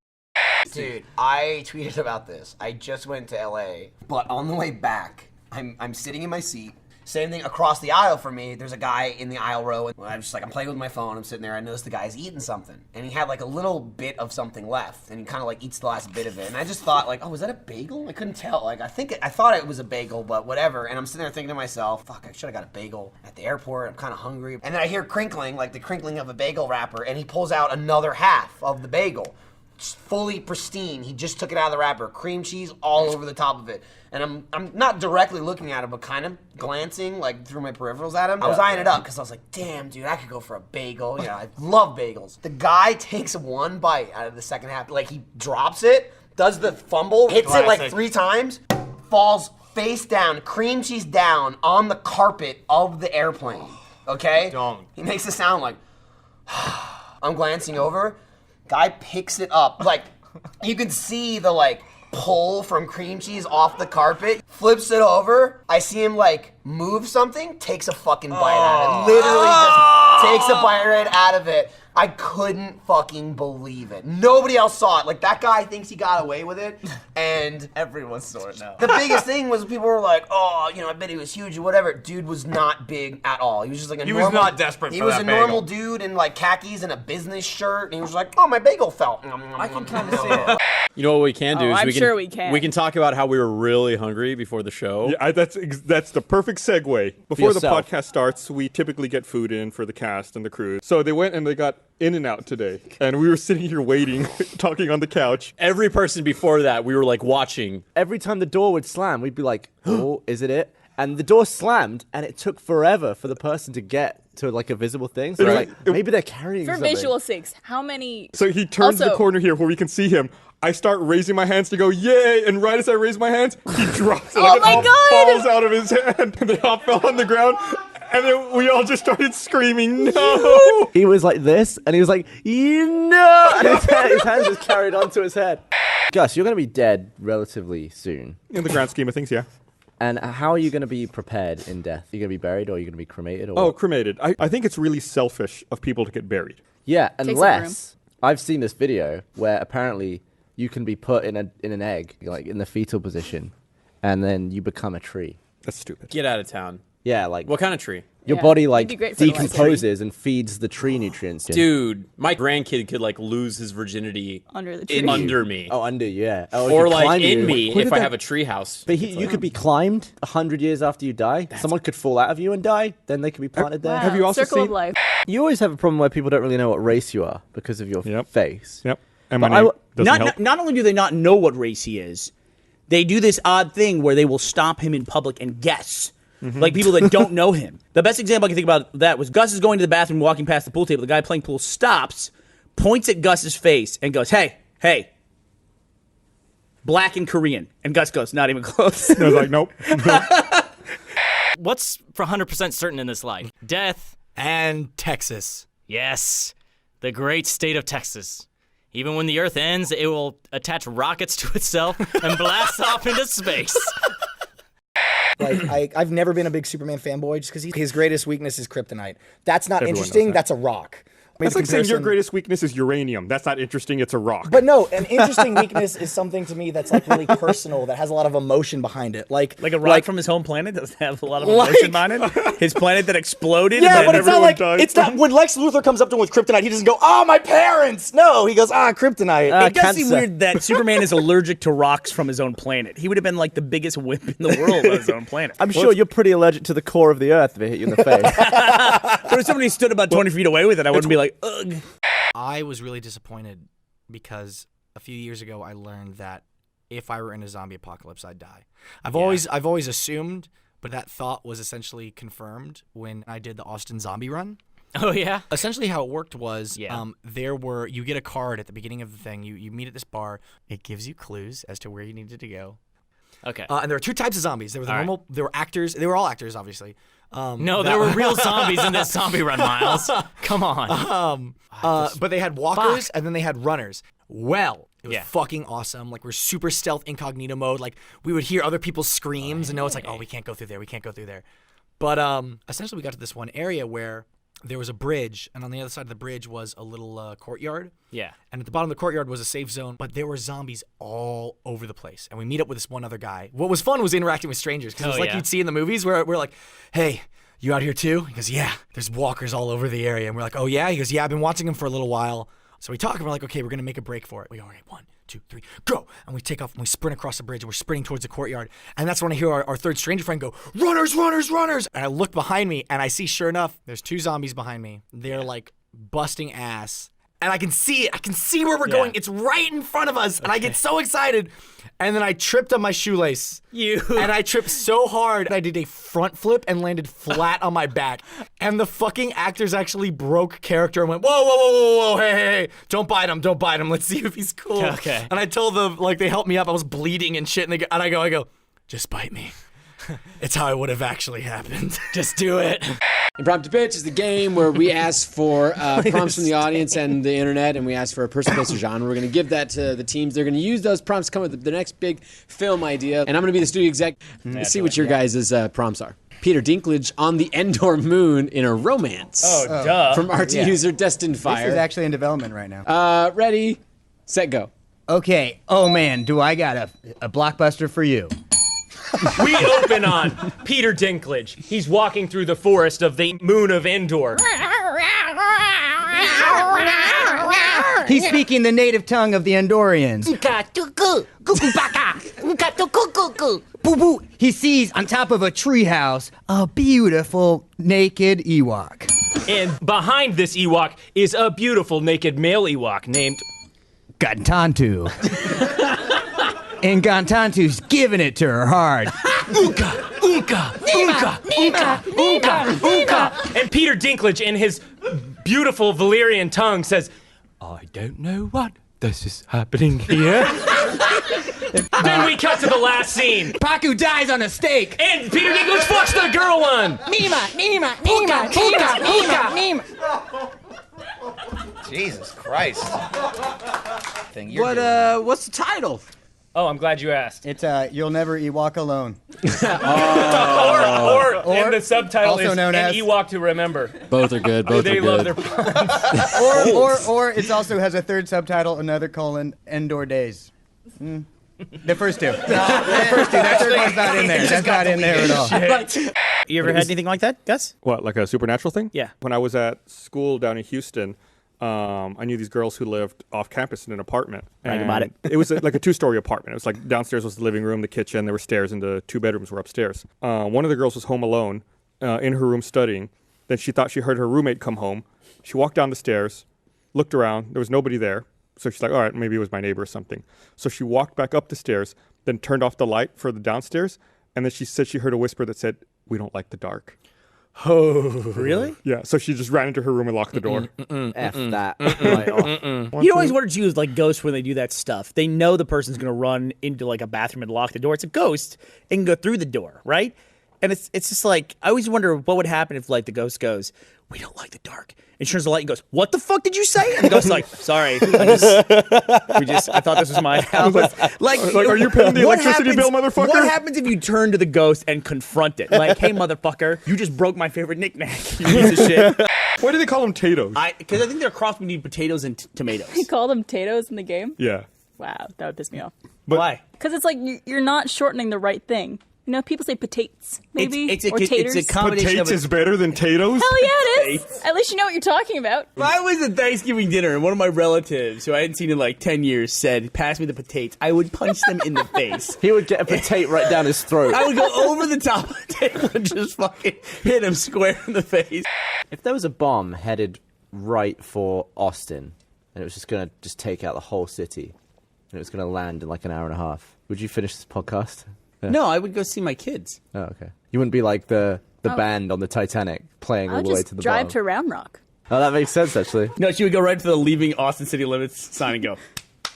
Dude, I tweeted about this. I just went to LA, but on the way back, I'm sitting in my seat. Same thing across the aisle from me. There's a guy in the aisle row, and I'm just like, I'm playing with my phone. I'm sitting there. I noticed the guy's eating something, and he had like a little bit of something left, and he kind of like eats the last bit of it. And I just thought like, oh, was that a bagel? I couldn't tell. Like, I thought it was a bagel, but whatever. And I'm sitting there thinking to myself, fuck, I should have got a bagel at the airport. I'm kind of hungry. And then I hear crinkling, like the crinkling of a bagel wrapper, and he pulls out another half of the bagel. Fully pristine. He just took it out of the wrapper. Cream cheese all over the top of it. And I'm not directly looking at him, but kind of glancing like through my peripherals at him. I was eyeing it up because I was like, damn, dude, I could go for a bagel. I love bagels. The guy takes one bite out of the second half. Like, he drops it, does the fumble, hits it like 3 times, falls face down, cream cheese down on the carpet of the airplane. Okay? He makes a sound like, I'm glancing over. Guy picks it up. Like, you can see the, like, pull from cream cheese off the carpet, flips it over. I see him, like, move something, takes a fucking bite out of it. Literally just takes a bite right out of it. I couldn't fucking believe it. Nobody else saw it. Like, that guy thinks he got away with it, and everyone saw it now. The biggest thing was people were like, oh, I bet he was huge or whatever. Dude was not big at all. He was just like He was not desperate He for was that a bagel. normal dude in like khakis and a business shirt, and he was like, oh, my bagel fell. I can kind of see it. You know what we can do is I'm sure we can. We can talk about how we were really hungry before the show. Yeah, that's the perfect segue. Before the yourself. podcast starts, we typically get food in for the cast and the crew. So they went and they got In-N-Out today, and we were sitting here waiting, talking on the couch. Every person before that, we were like watching. Every time the door would slam, we'd be like, oh, is it? And the door slammed, and it took forever for the person to get to like a visible thing. So like, maybe they're carrying For something. visual sakes, how many... So he turns the corner here where we can see him. I start raising my hands to go, yay! And right as I raise my hands, he drops it. Like, Oh my it all God! falls out of his hand, and they all fell on the ground. And then we all just started screaming, no! He was like this, and he was like, no! And his hands just carried onto his head. Gus, you're going to be dead relatively soon. In the grand scheme of things, yeah. And how are you going to be prepared in death? Are you going to be buried, or are you going to be cremated? Or Oh, what? cremated. I think it's really selfish of people to get buried. Yeah, some unless I've seen this video where apparently you can be put in an egg, like in the fetal position, and then you become a tree. That's stupid. Get out of town. Yeah, like What kind of tree? your Yeah, body it'd like be great for the life. decomposes and feeds the tree nutrients. Dude, my grandkid could like lose his virginity Under the tree. under me. Oh, under you, yeah. Oh, it Or could like climb in you. me Who if did I that- have a tree house. But you could be climbed 100 years after you die. Someone could fall out of you and die. Then they could be planted there. Wow, Have you also circle of seen- life. You always have a problem where people don't really know what race you are because of your face. Yep. And my But name doesn't help. not only do they not know what race he is, they do this odd thing where they will stop him in public and guess. Like people that don't know him. The best example I can think about that was Gus is going to the bathroom, walking past the pool table. The guy playing pool stops, points at Gus's face, and goes, hey, black and Korean. And Gus goes, not even close. I was like, nope. What's for 100% certain in this life? Death. And Texas. Yes, the great state of Texas. Even when the Earth ends, it will attach rockets to itself and blast off into space. Like I've never been a big Superman fanboy just because his greatest weakness is kryptonite. That's not Everyone interesting. knows that. That's a rock. That's like saying your greatest weakness is uranium. That's not interesting. It's a rock. But no, an interesting weakness is something to me that's like really personal, that has a lot of emotion behind it. Like a rock from his home planet does have a lot of emotion behind it. His planet that exploded. Yeah, and but then it's not like died. it's not when Lex Luthor comes up to him with kryptonite, he doesn't go, "Oh, my parents." No, he goes, "Kryptonite." It does seem weird that Superman is allergic to rocks from his own planet. He would have been like the biggest wimp in the world on his own planet. I'm sure you're pretty allergic to the core of the Earth if it hit you in the face. But if somebody stood about 20 feet away with it, I wouldn't be like, ugh. I was really disappointed because a few years ago I learned that if I were in a zombie apocalypse, I'd die. I've always assumed, but that thought was essentially confirmed when I did the Austin zombie run. Oh yeah. Essentially, how it worked was you get a card at the beginning of the thing. You meet at this bar. It gives you clues as to where you needed to go. Okay. And there were two types of zombies. There were the normal. There were actors. They were all actors, obviously. No, there were real zombies in this zombie run, Miles. Come on. But they had walkers and then they had runners. Well, it was Yeah. fucking awesome. Like, we're super stealth incognito mode. Like, we would hear other people's screams and know it's like, oh, we can't go through there. We can't go through there. But essentially, we got to this one area where there was a bridge, and on the other side of the bridge was a little courtyard. Yeah. And at the bottom of the courtyard was a safe zone, but there were zombies all over the place. And we meet up with this one other guy. What was fun was interacting with strangers, because it was like you'd see in the movies where we're like, hey, you out here too? He goes, yeah, there's walkers all over the area. And we're like, oh yeah? He goes, yeah, I've been watching them for a little while. So we talk, and we're like, okay, we're going to make a break for it. We go, all right, 1, 2, 3, go. And we take off, and we sprint across the bridge, and we're sprinting towards the courtyard. And that's when I hear our third stranger friend go, runners, runners, runners. And I look behind me, and I see, sure enough, there's 2 zombies behind me. They're like busting ass. And I can see it. I can see where we're going. It's right in front of us. And I get so excited. And then I tripped on my shoelace. And I tripped so hard. I did a front flip and landed flat on my back. And the fucking actors actually broke character and went, whoa, whoa, whoa, whoa, whoa, hey, don't bite him, don't bite him. Let's see if he's cool. Okay. And I told them, like, they helped me up. I was bleeding and shit. And I go, just bite me. It's how it would have actually happened. Just do it. Impromptu Pitch is the game where we ask for prompts from the audience and the internet, and we ask for a person, place, or genre. We're going to give that to the teams. They're going to use those prompts to come up with the next big film idea. And I'm going to be the studio exec. Let's see what your guys' prompts are. Peter Dinklage on the Endor moon in a romance. Oh, duh. From RT user Destined Fire. This is actually in development right now. Ready, set, go. Okay. Oh, man, do I got a blockbuster for you. We open on Peter Dinklage. He's walking through the forest of the moon of Endor. He's speaking the native tongue of the Endorians. He sees on top of a treehouse a beautiful naked Ewok. And behind this Ewok is a beautiful naked male Ewok named Gantantu. And Gantantu's giving it to her hard. Oonka, oonka, oonka, oonka, oonka, oonka. And Peter Dinklage, in his beautiful Valyrian tongue, says, I don't know what this is happening here. Then we cut to the last scene. Paku dies on a stake. And Peter Dinklage fucks the girl one. Jesus Christ. What's the title? Oh, I'm glad you asked. It's You'll Never Ewok Alone. Or and the subtitle also is known An as Ewok to Remember. Both are good. Both They are love good. their puns. or it also has a third subtitle, another : Endor Days. The first two. The first two. That third one's not in there. That's not in there at all. You ever had anything like that, Gus? What, like a supernatural thing? Yeah. When I was at school down in Houston, I knew these girls who lived off campus in an apartment. Brag about it. It was like a 2-story apartment. It was like downstairs was the living room, the kitchen, there were stairs, and the 2 bedrooms were upstairs. One of the girls was home alone in her room studying. Then she thought she heard her roommate come home. She walked down the stairs, looked around. There was nobody there. So she's like, all right, maybe it was my neighbor or something. So she walked back up the stairs, then turned off the light for the downstairs, and then she said she heard a whisper that said, "We don't like the dark." Oh, really? Yeah. So she just ran into her room and locked the door. F that. You always wonder too, is like ghosts when they do that stuff. They know the person's gonna run into like a bathroom and lock the door. It's a ghost and go through the door, right? And it's just like I always wonder what would happen if like the ghost goes, "We don't like the dark," and turns the light and goes, "What the fuck did you say?" And the ghost's like, "Sorry, I thought this was my house." Like, are you paying the electricity bill, motherfucker? What happens if you turn to the ghost and confront it? Like, "Hey, motherfucker, you just broke my favorite knick-knack, you piece of shit." Why do they call them Tatoes? Because I think they're a cross between potatoes and tomatoes. You call them Tatoes in the game? Yeah. Wow, that would piss me off. Why? Because it's like you're not shortening the right thing. You know, people say potatoes, maybe, or taters. It's a combination Potatoes of is better than Tatoes? Hell yeah, it is. At least you know what you're talking about. I was at Thanksgiving dinner, and one of my relatives, who I hadn't seen in like 10 years, said, "Pass me the potatoes." I would punch them in the face. He would get a potato right down his throat. I would go over the top of the table and just fucking hit him square in the face. If there was a bomb headed right for Austin, and it was just going to just take out the whole city, and it was going to land in like an hour and a half, would you finish this podcast? Yeah. No, I would go see my kids. Oh, okay. You wouldn't be like the band on the Titanic playing all the way to the drive bottom. to Round Rock. Oh, that makes sense, actually. No, she would go right to the leaving Austin city limits sign and go,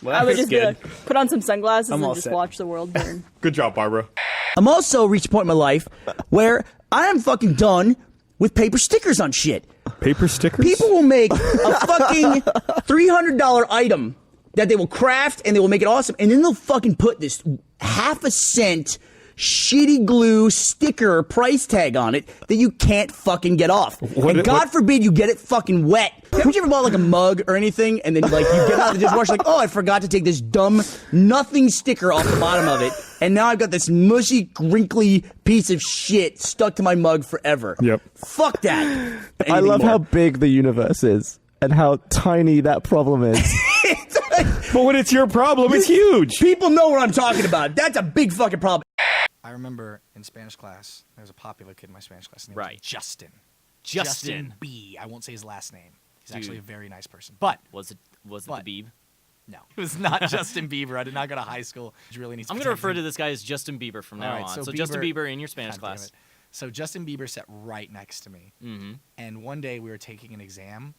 "Well, I would just be good." like, put on some sunglasses I'm and all just set. watch the world burn. Good job, Barbara. I'm also reached a point in my life where I am fucking done with paper stickers on shit. Paper stickers? People will make a fucking $300 item that they will craft and they will make it awesome, and then they'll fucking put this half a cent shitty glue sticker price tag on it that you can't fucking get off. And God forbid you get it fucking wet. Haven't you ever bought like a mug or anything and then like you get out of the dishwasher like, "Oh, I forgot to take this dumb nothing sticker off the bottom of it, and now I've got this mushy, crinkly piece of shit stuck to my mug forever." Yep. Fuck that. I love how big the universe is and how tiny that problem is. But when it's your problem, it's huge. People know what I'm talking about. That's a big fucking problem. I remember in Spanish class, there was a popular kid in my Spanish class named Right. Justin. Justin B. I won't say his last name. He's actually a very nice person. But Was it the Beeb? no, it was not Justin Bieber. I did not go to high school. He really needs. I'm going to refer to this guy as Justin Bieber from now All right, on. so Justin Bieber- Bieber in your Spanish God damn class. it. So Justin Bieber sat right next to me. Mm-hmm. And one day we were taking an exam.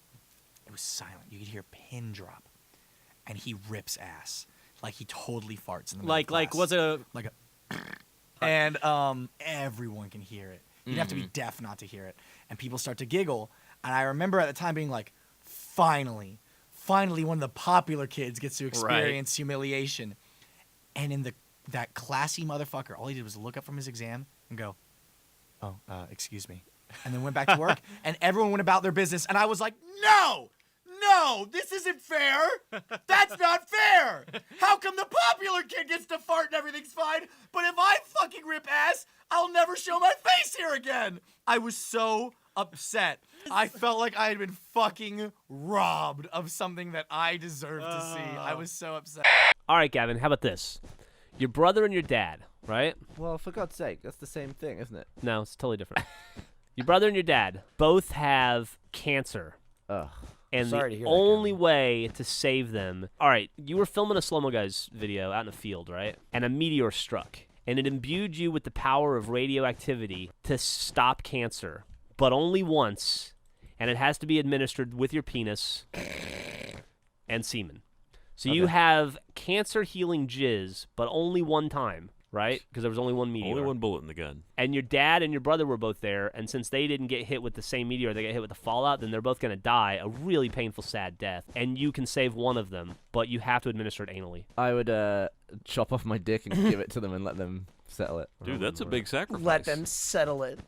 It was silent. You could hear a pin drop. And he rips ass. Like he totally farts in the middle of Like class. was it a Like a... And everyone can hear it. You'd have to be deaf not to hear it. And people start to giggle. And I remember at the time being like, finally one of the popular kids gets to experience humiliation. And in that classy motherfucker, all he did was look up from his exam and go, "Oh, excuse me." And then went back to work. And everyone went about their business. And I was like, no, this isn't fair. That's not fair. How come the popular kid gets to fart and everything's fine, but if I fucking rip ass, I'll never show my face here again? I was so upset. I felt like I had been fucking robbed of something that I deserved to see. I was so upset. All right, Gavin, how about this? Your brother and your dad, right? Well, for God's sake, that's the same thing, isn't it? No, it's totally different. Your brother and your dad both have cancer. Ugh. And Sorry to the hear that, only way to save them... All right, you were filming a Slow Mo Guys video out in a field, right? And a meteor struck. And it imbued you with the power of radioactivity to stop cancer. But only once. And it has to be administered with your penis and semen. So you have cancer-healing jizz, but only one time, right? Because there was only one meteor. Only one bullet in the gun. And your dad and your brother were both there, and since they didn't get hit with the same meteor, they got hit with the fallout, then they're both going to die a really painful, sad death. And you can save one of them, but you have to administer it anally. I would chop off my dick and give it to them and let them settle it. Dude, that's a big sacrifice. Let them settle it.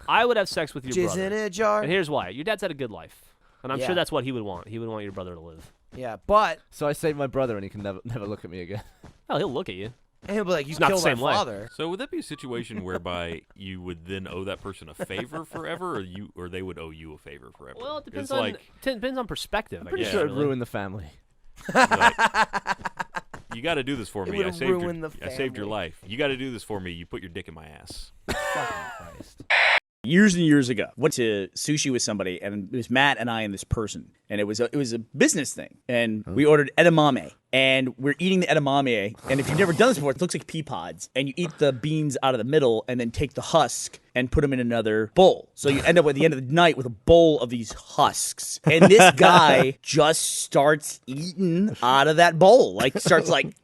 I would have sex with your Jizz brother. in a jar. And here's why. Your dad's had a good life. And I'm Yeah. sure that's what he would want. He would want your brother to live. Yeah, but So I saved my brother and he can never look at me again. Well, he'll look at you. and he'll be like, "You It's not the killed my same way. father." So would that be a situation whereby you would then owe that person a favor forever, or they would owe you a favor forever? Well, it depends It's on like, depends on perspective. I'm I pretty guess, sure it'd really. ruin the family. you got to do this for It me. would I saved ruin the I saved your family. life. You got to do this for me. You put your dick in my ass. Fucking Christ. Years and years ago, went to sushi with somebody, and it was Matt and I and this person, and it was a business thing, and we ordered edamame, and we're eating the edamame, and if you've never done this before, it looks like pea pods, and you eat the beans out of the middle, and then take the husk and put them in another bowl. So you end up at the end of the night with a bowl of these husks, and this guy just starts eating out of that bowl, like starts like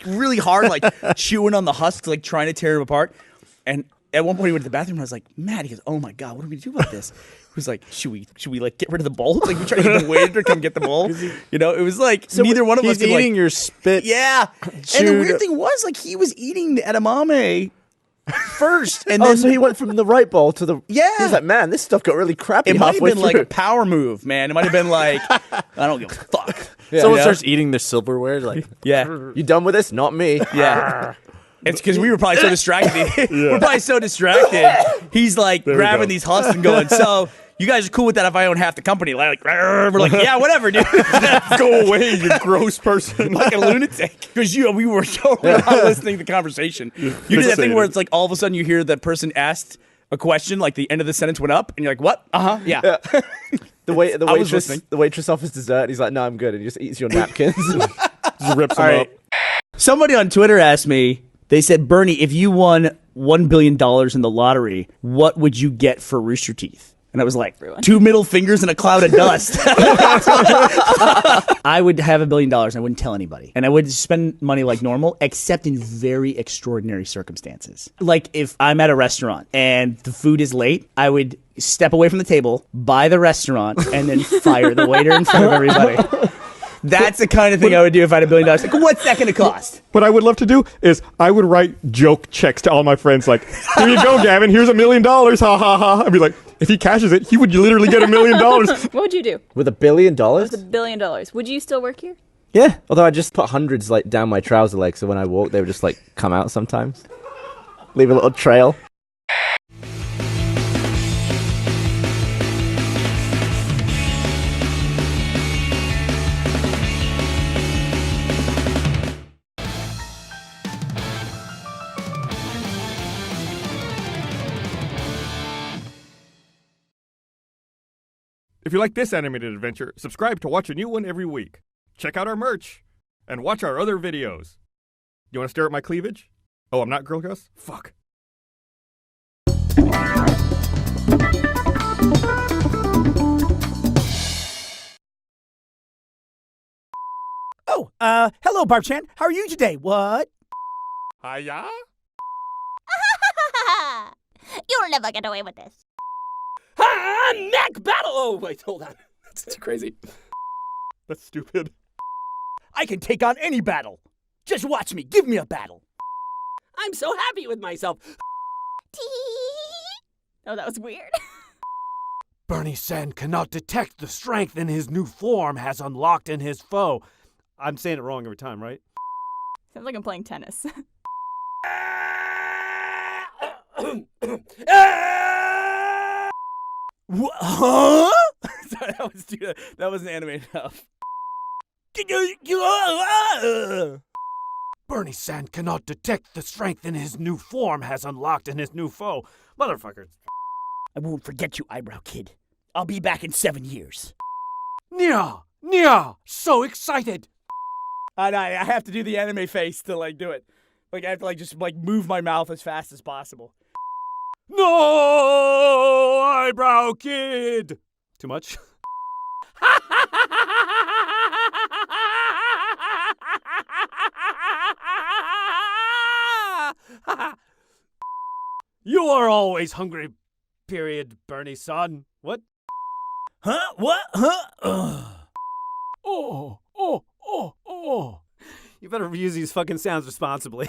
really hard, like chewing on the husks, like trying to tear them apart, and. At one point, he went to the bathroom, and I was like, Matt, he goes, oh, my God, what are we going to do about this? He was like, should we like, get rid of the bowl? Like, we try to get the waiter to come get the bowl. You know, it was like, so neither one of us could, eating your spit. Yeah. And the weird thing was, like, he was eating the edamame first. And then, so he went from the right bowl to the... Yeah. He was like, man, this stuff got really crappy it might have halfway been through. like a power move, man. It might have been like, I don't give a fuck. Yeah. Someone starts eating their silverware, like, yeah. You done with this? Not me. Yeah. It's because we were probably so distracted. We're probably so distracted. He's like grabbing these husks and going, so you guys are cool with that if I own half the company? Like, we're like, yeah, whatever, dude. Go away, you gross person. Like a lunatic. Because we were totally not listening to the conversation. You do that thing where it's like all of a sudden you hear the person asked a question, like the end of the sentence went up, and you're like, what? Yeah. The waitress offers dessert. He's like, no, I'm good. And he just eats your napkins. Just rips them up. Somebody on Twitter asked me, they said, Bernie, if you won $1 billion in the lottery, what would you get for Rooster Teeth? And I was like, 2 middle fingers and a cloud of dust. I would have $1 billion and I wouldn't tell anybody. And I would spend money like normal, except in very extraordinary circumstances. Like if I'm at a restaurant and the food is late, I would step away from the table, buy the restaurant, and then fire the waiter in front of everybody. That's the kind of thing I would do if I had $1 billion. Like, what's that going to cost? What I would love to do is I would write joke checks to all my friends like, here you go, Gavin, here's $1 million, ha ha ha. I'd be like, if he cashes it, he would literally get $1 million. What would you do? With $1 billion? With $1 billion. Would you still work here? Yeah, although I just put hundreds like down my trouser leg, so when I walk, they would just like come out sometimes. Leave a little trail. If you like this animated adventure, subscribe to watch a new one every week. Check out our merch and watch our other videos. You want to stare at my cleavage? Oh, I'm not Girl Gus? Fuck. Oh, hello, Barb-chan. How are you today? What? Hiya? You'll never get away with this. Neck battle! Oh, wait, hold on. That's too crazy. That's stupid. I can take on any battle. Just watch me. Give me a battle. I'm so happy with myself. Oh, that was weird. Bernie Sen cannot detect the strength in his new form has unlocked in his foe. I'm saying it wrong every time, right? Sounds like I'm playing tennis. Huh? Sorry, that wasn't animated enough. Bernie Sen cannot detect the strength in his new form has unlocked in his new foe. Motherfuckers. I won't forget you, eyebrow kid. I'll be back in 7 years. Nya! So excited! I have to do the anime face to like do it. Like I have to like just like move my mouth as fast as possible. No, eyebrow kid! Too much? You are always hungry, period, Bernie-san. What? Huh? What? Huh? Oh. You better use these fucking sounds responsibly.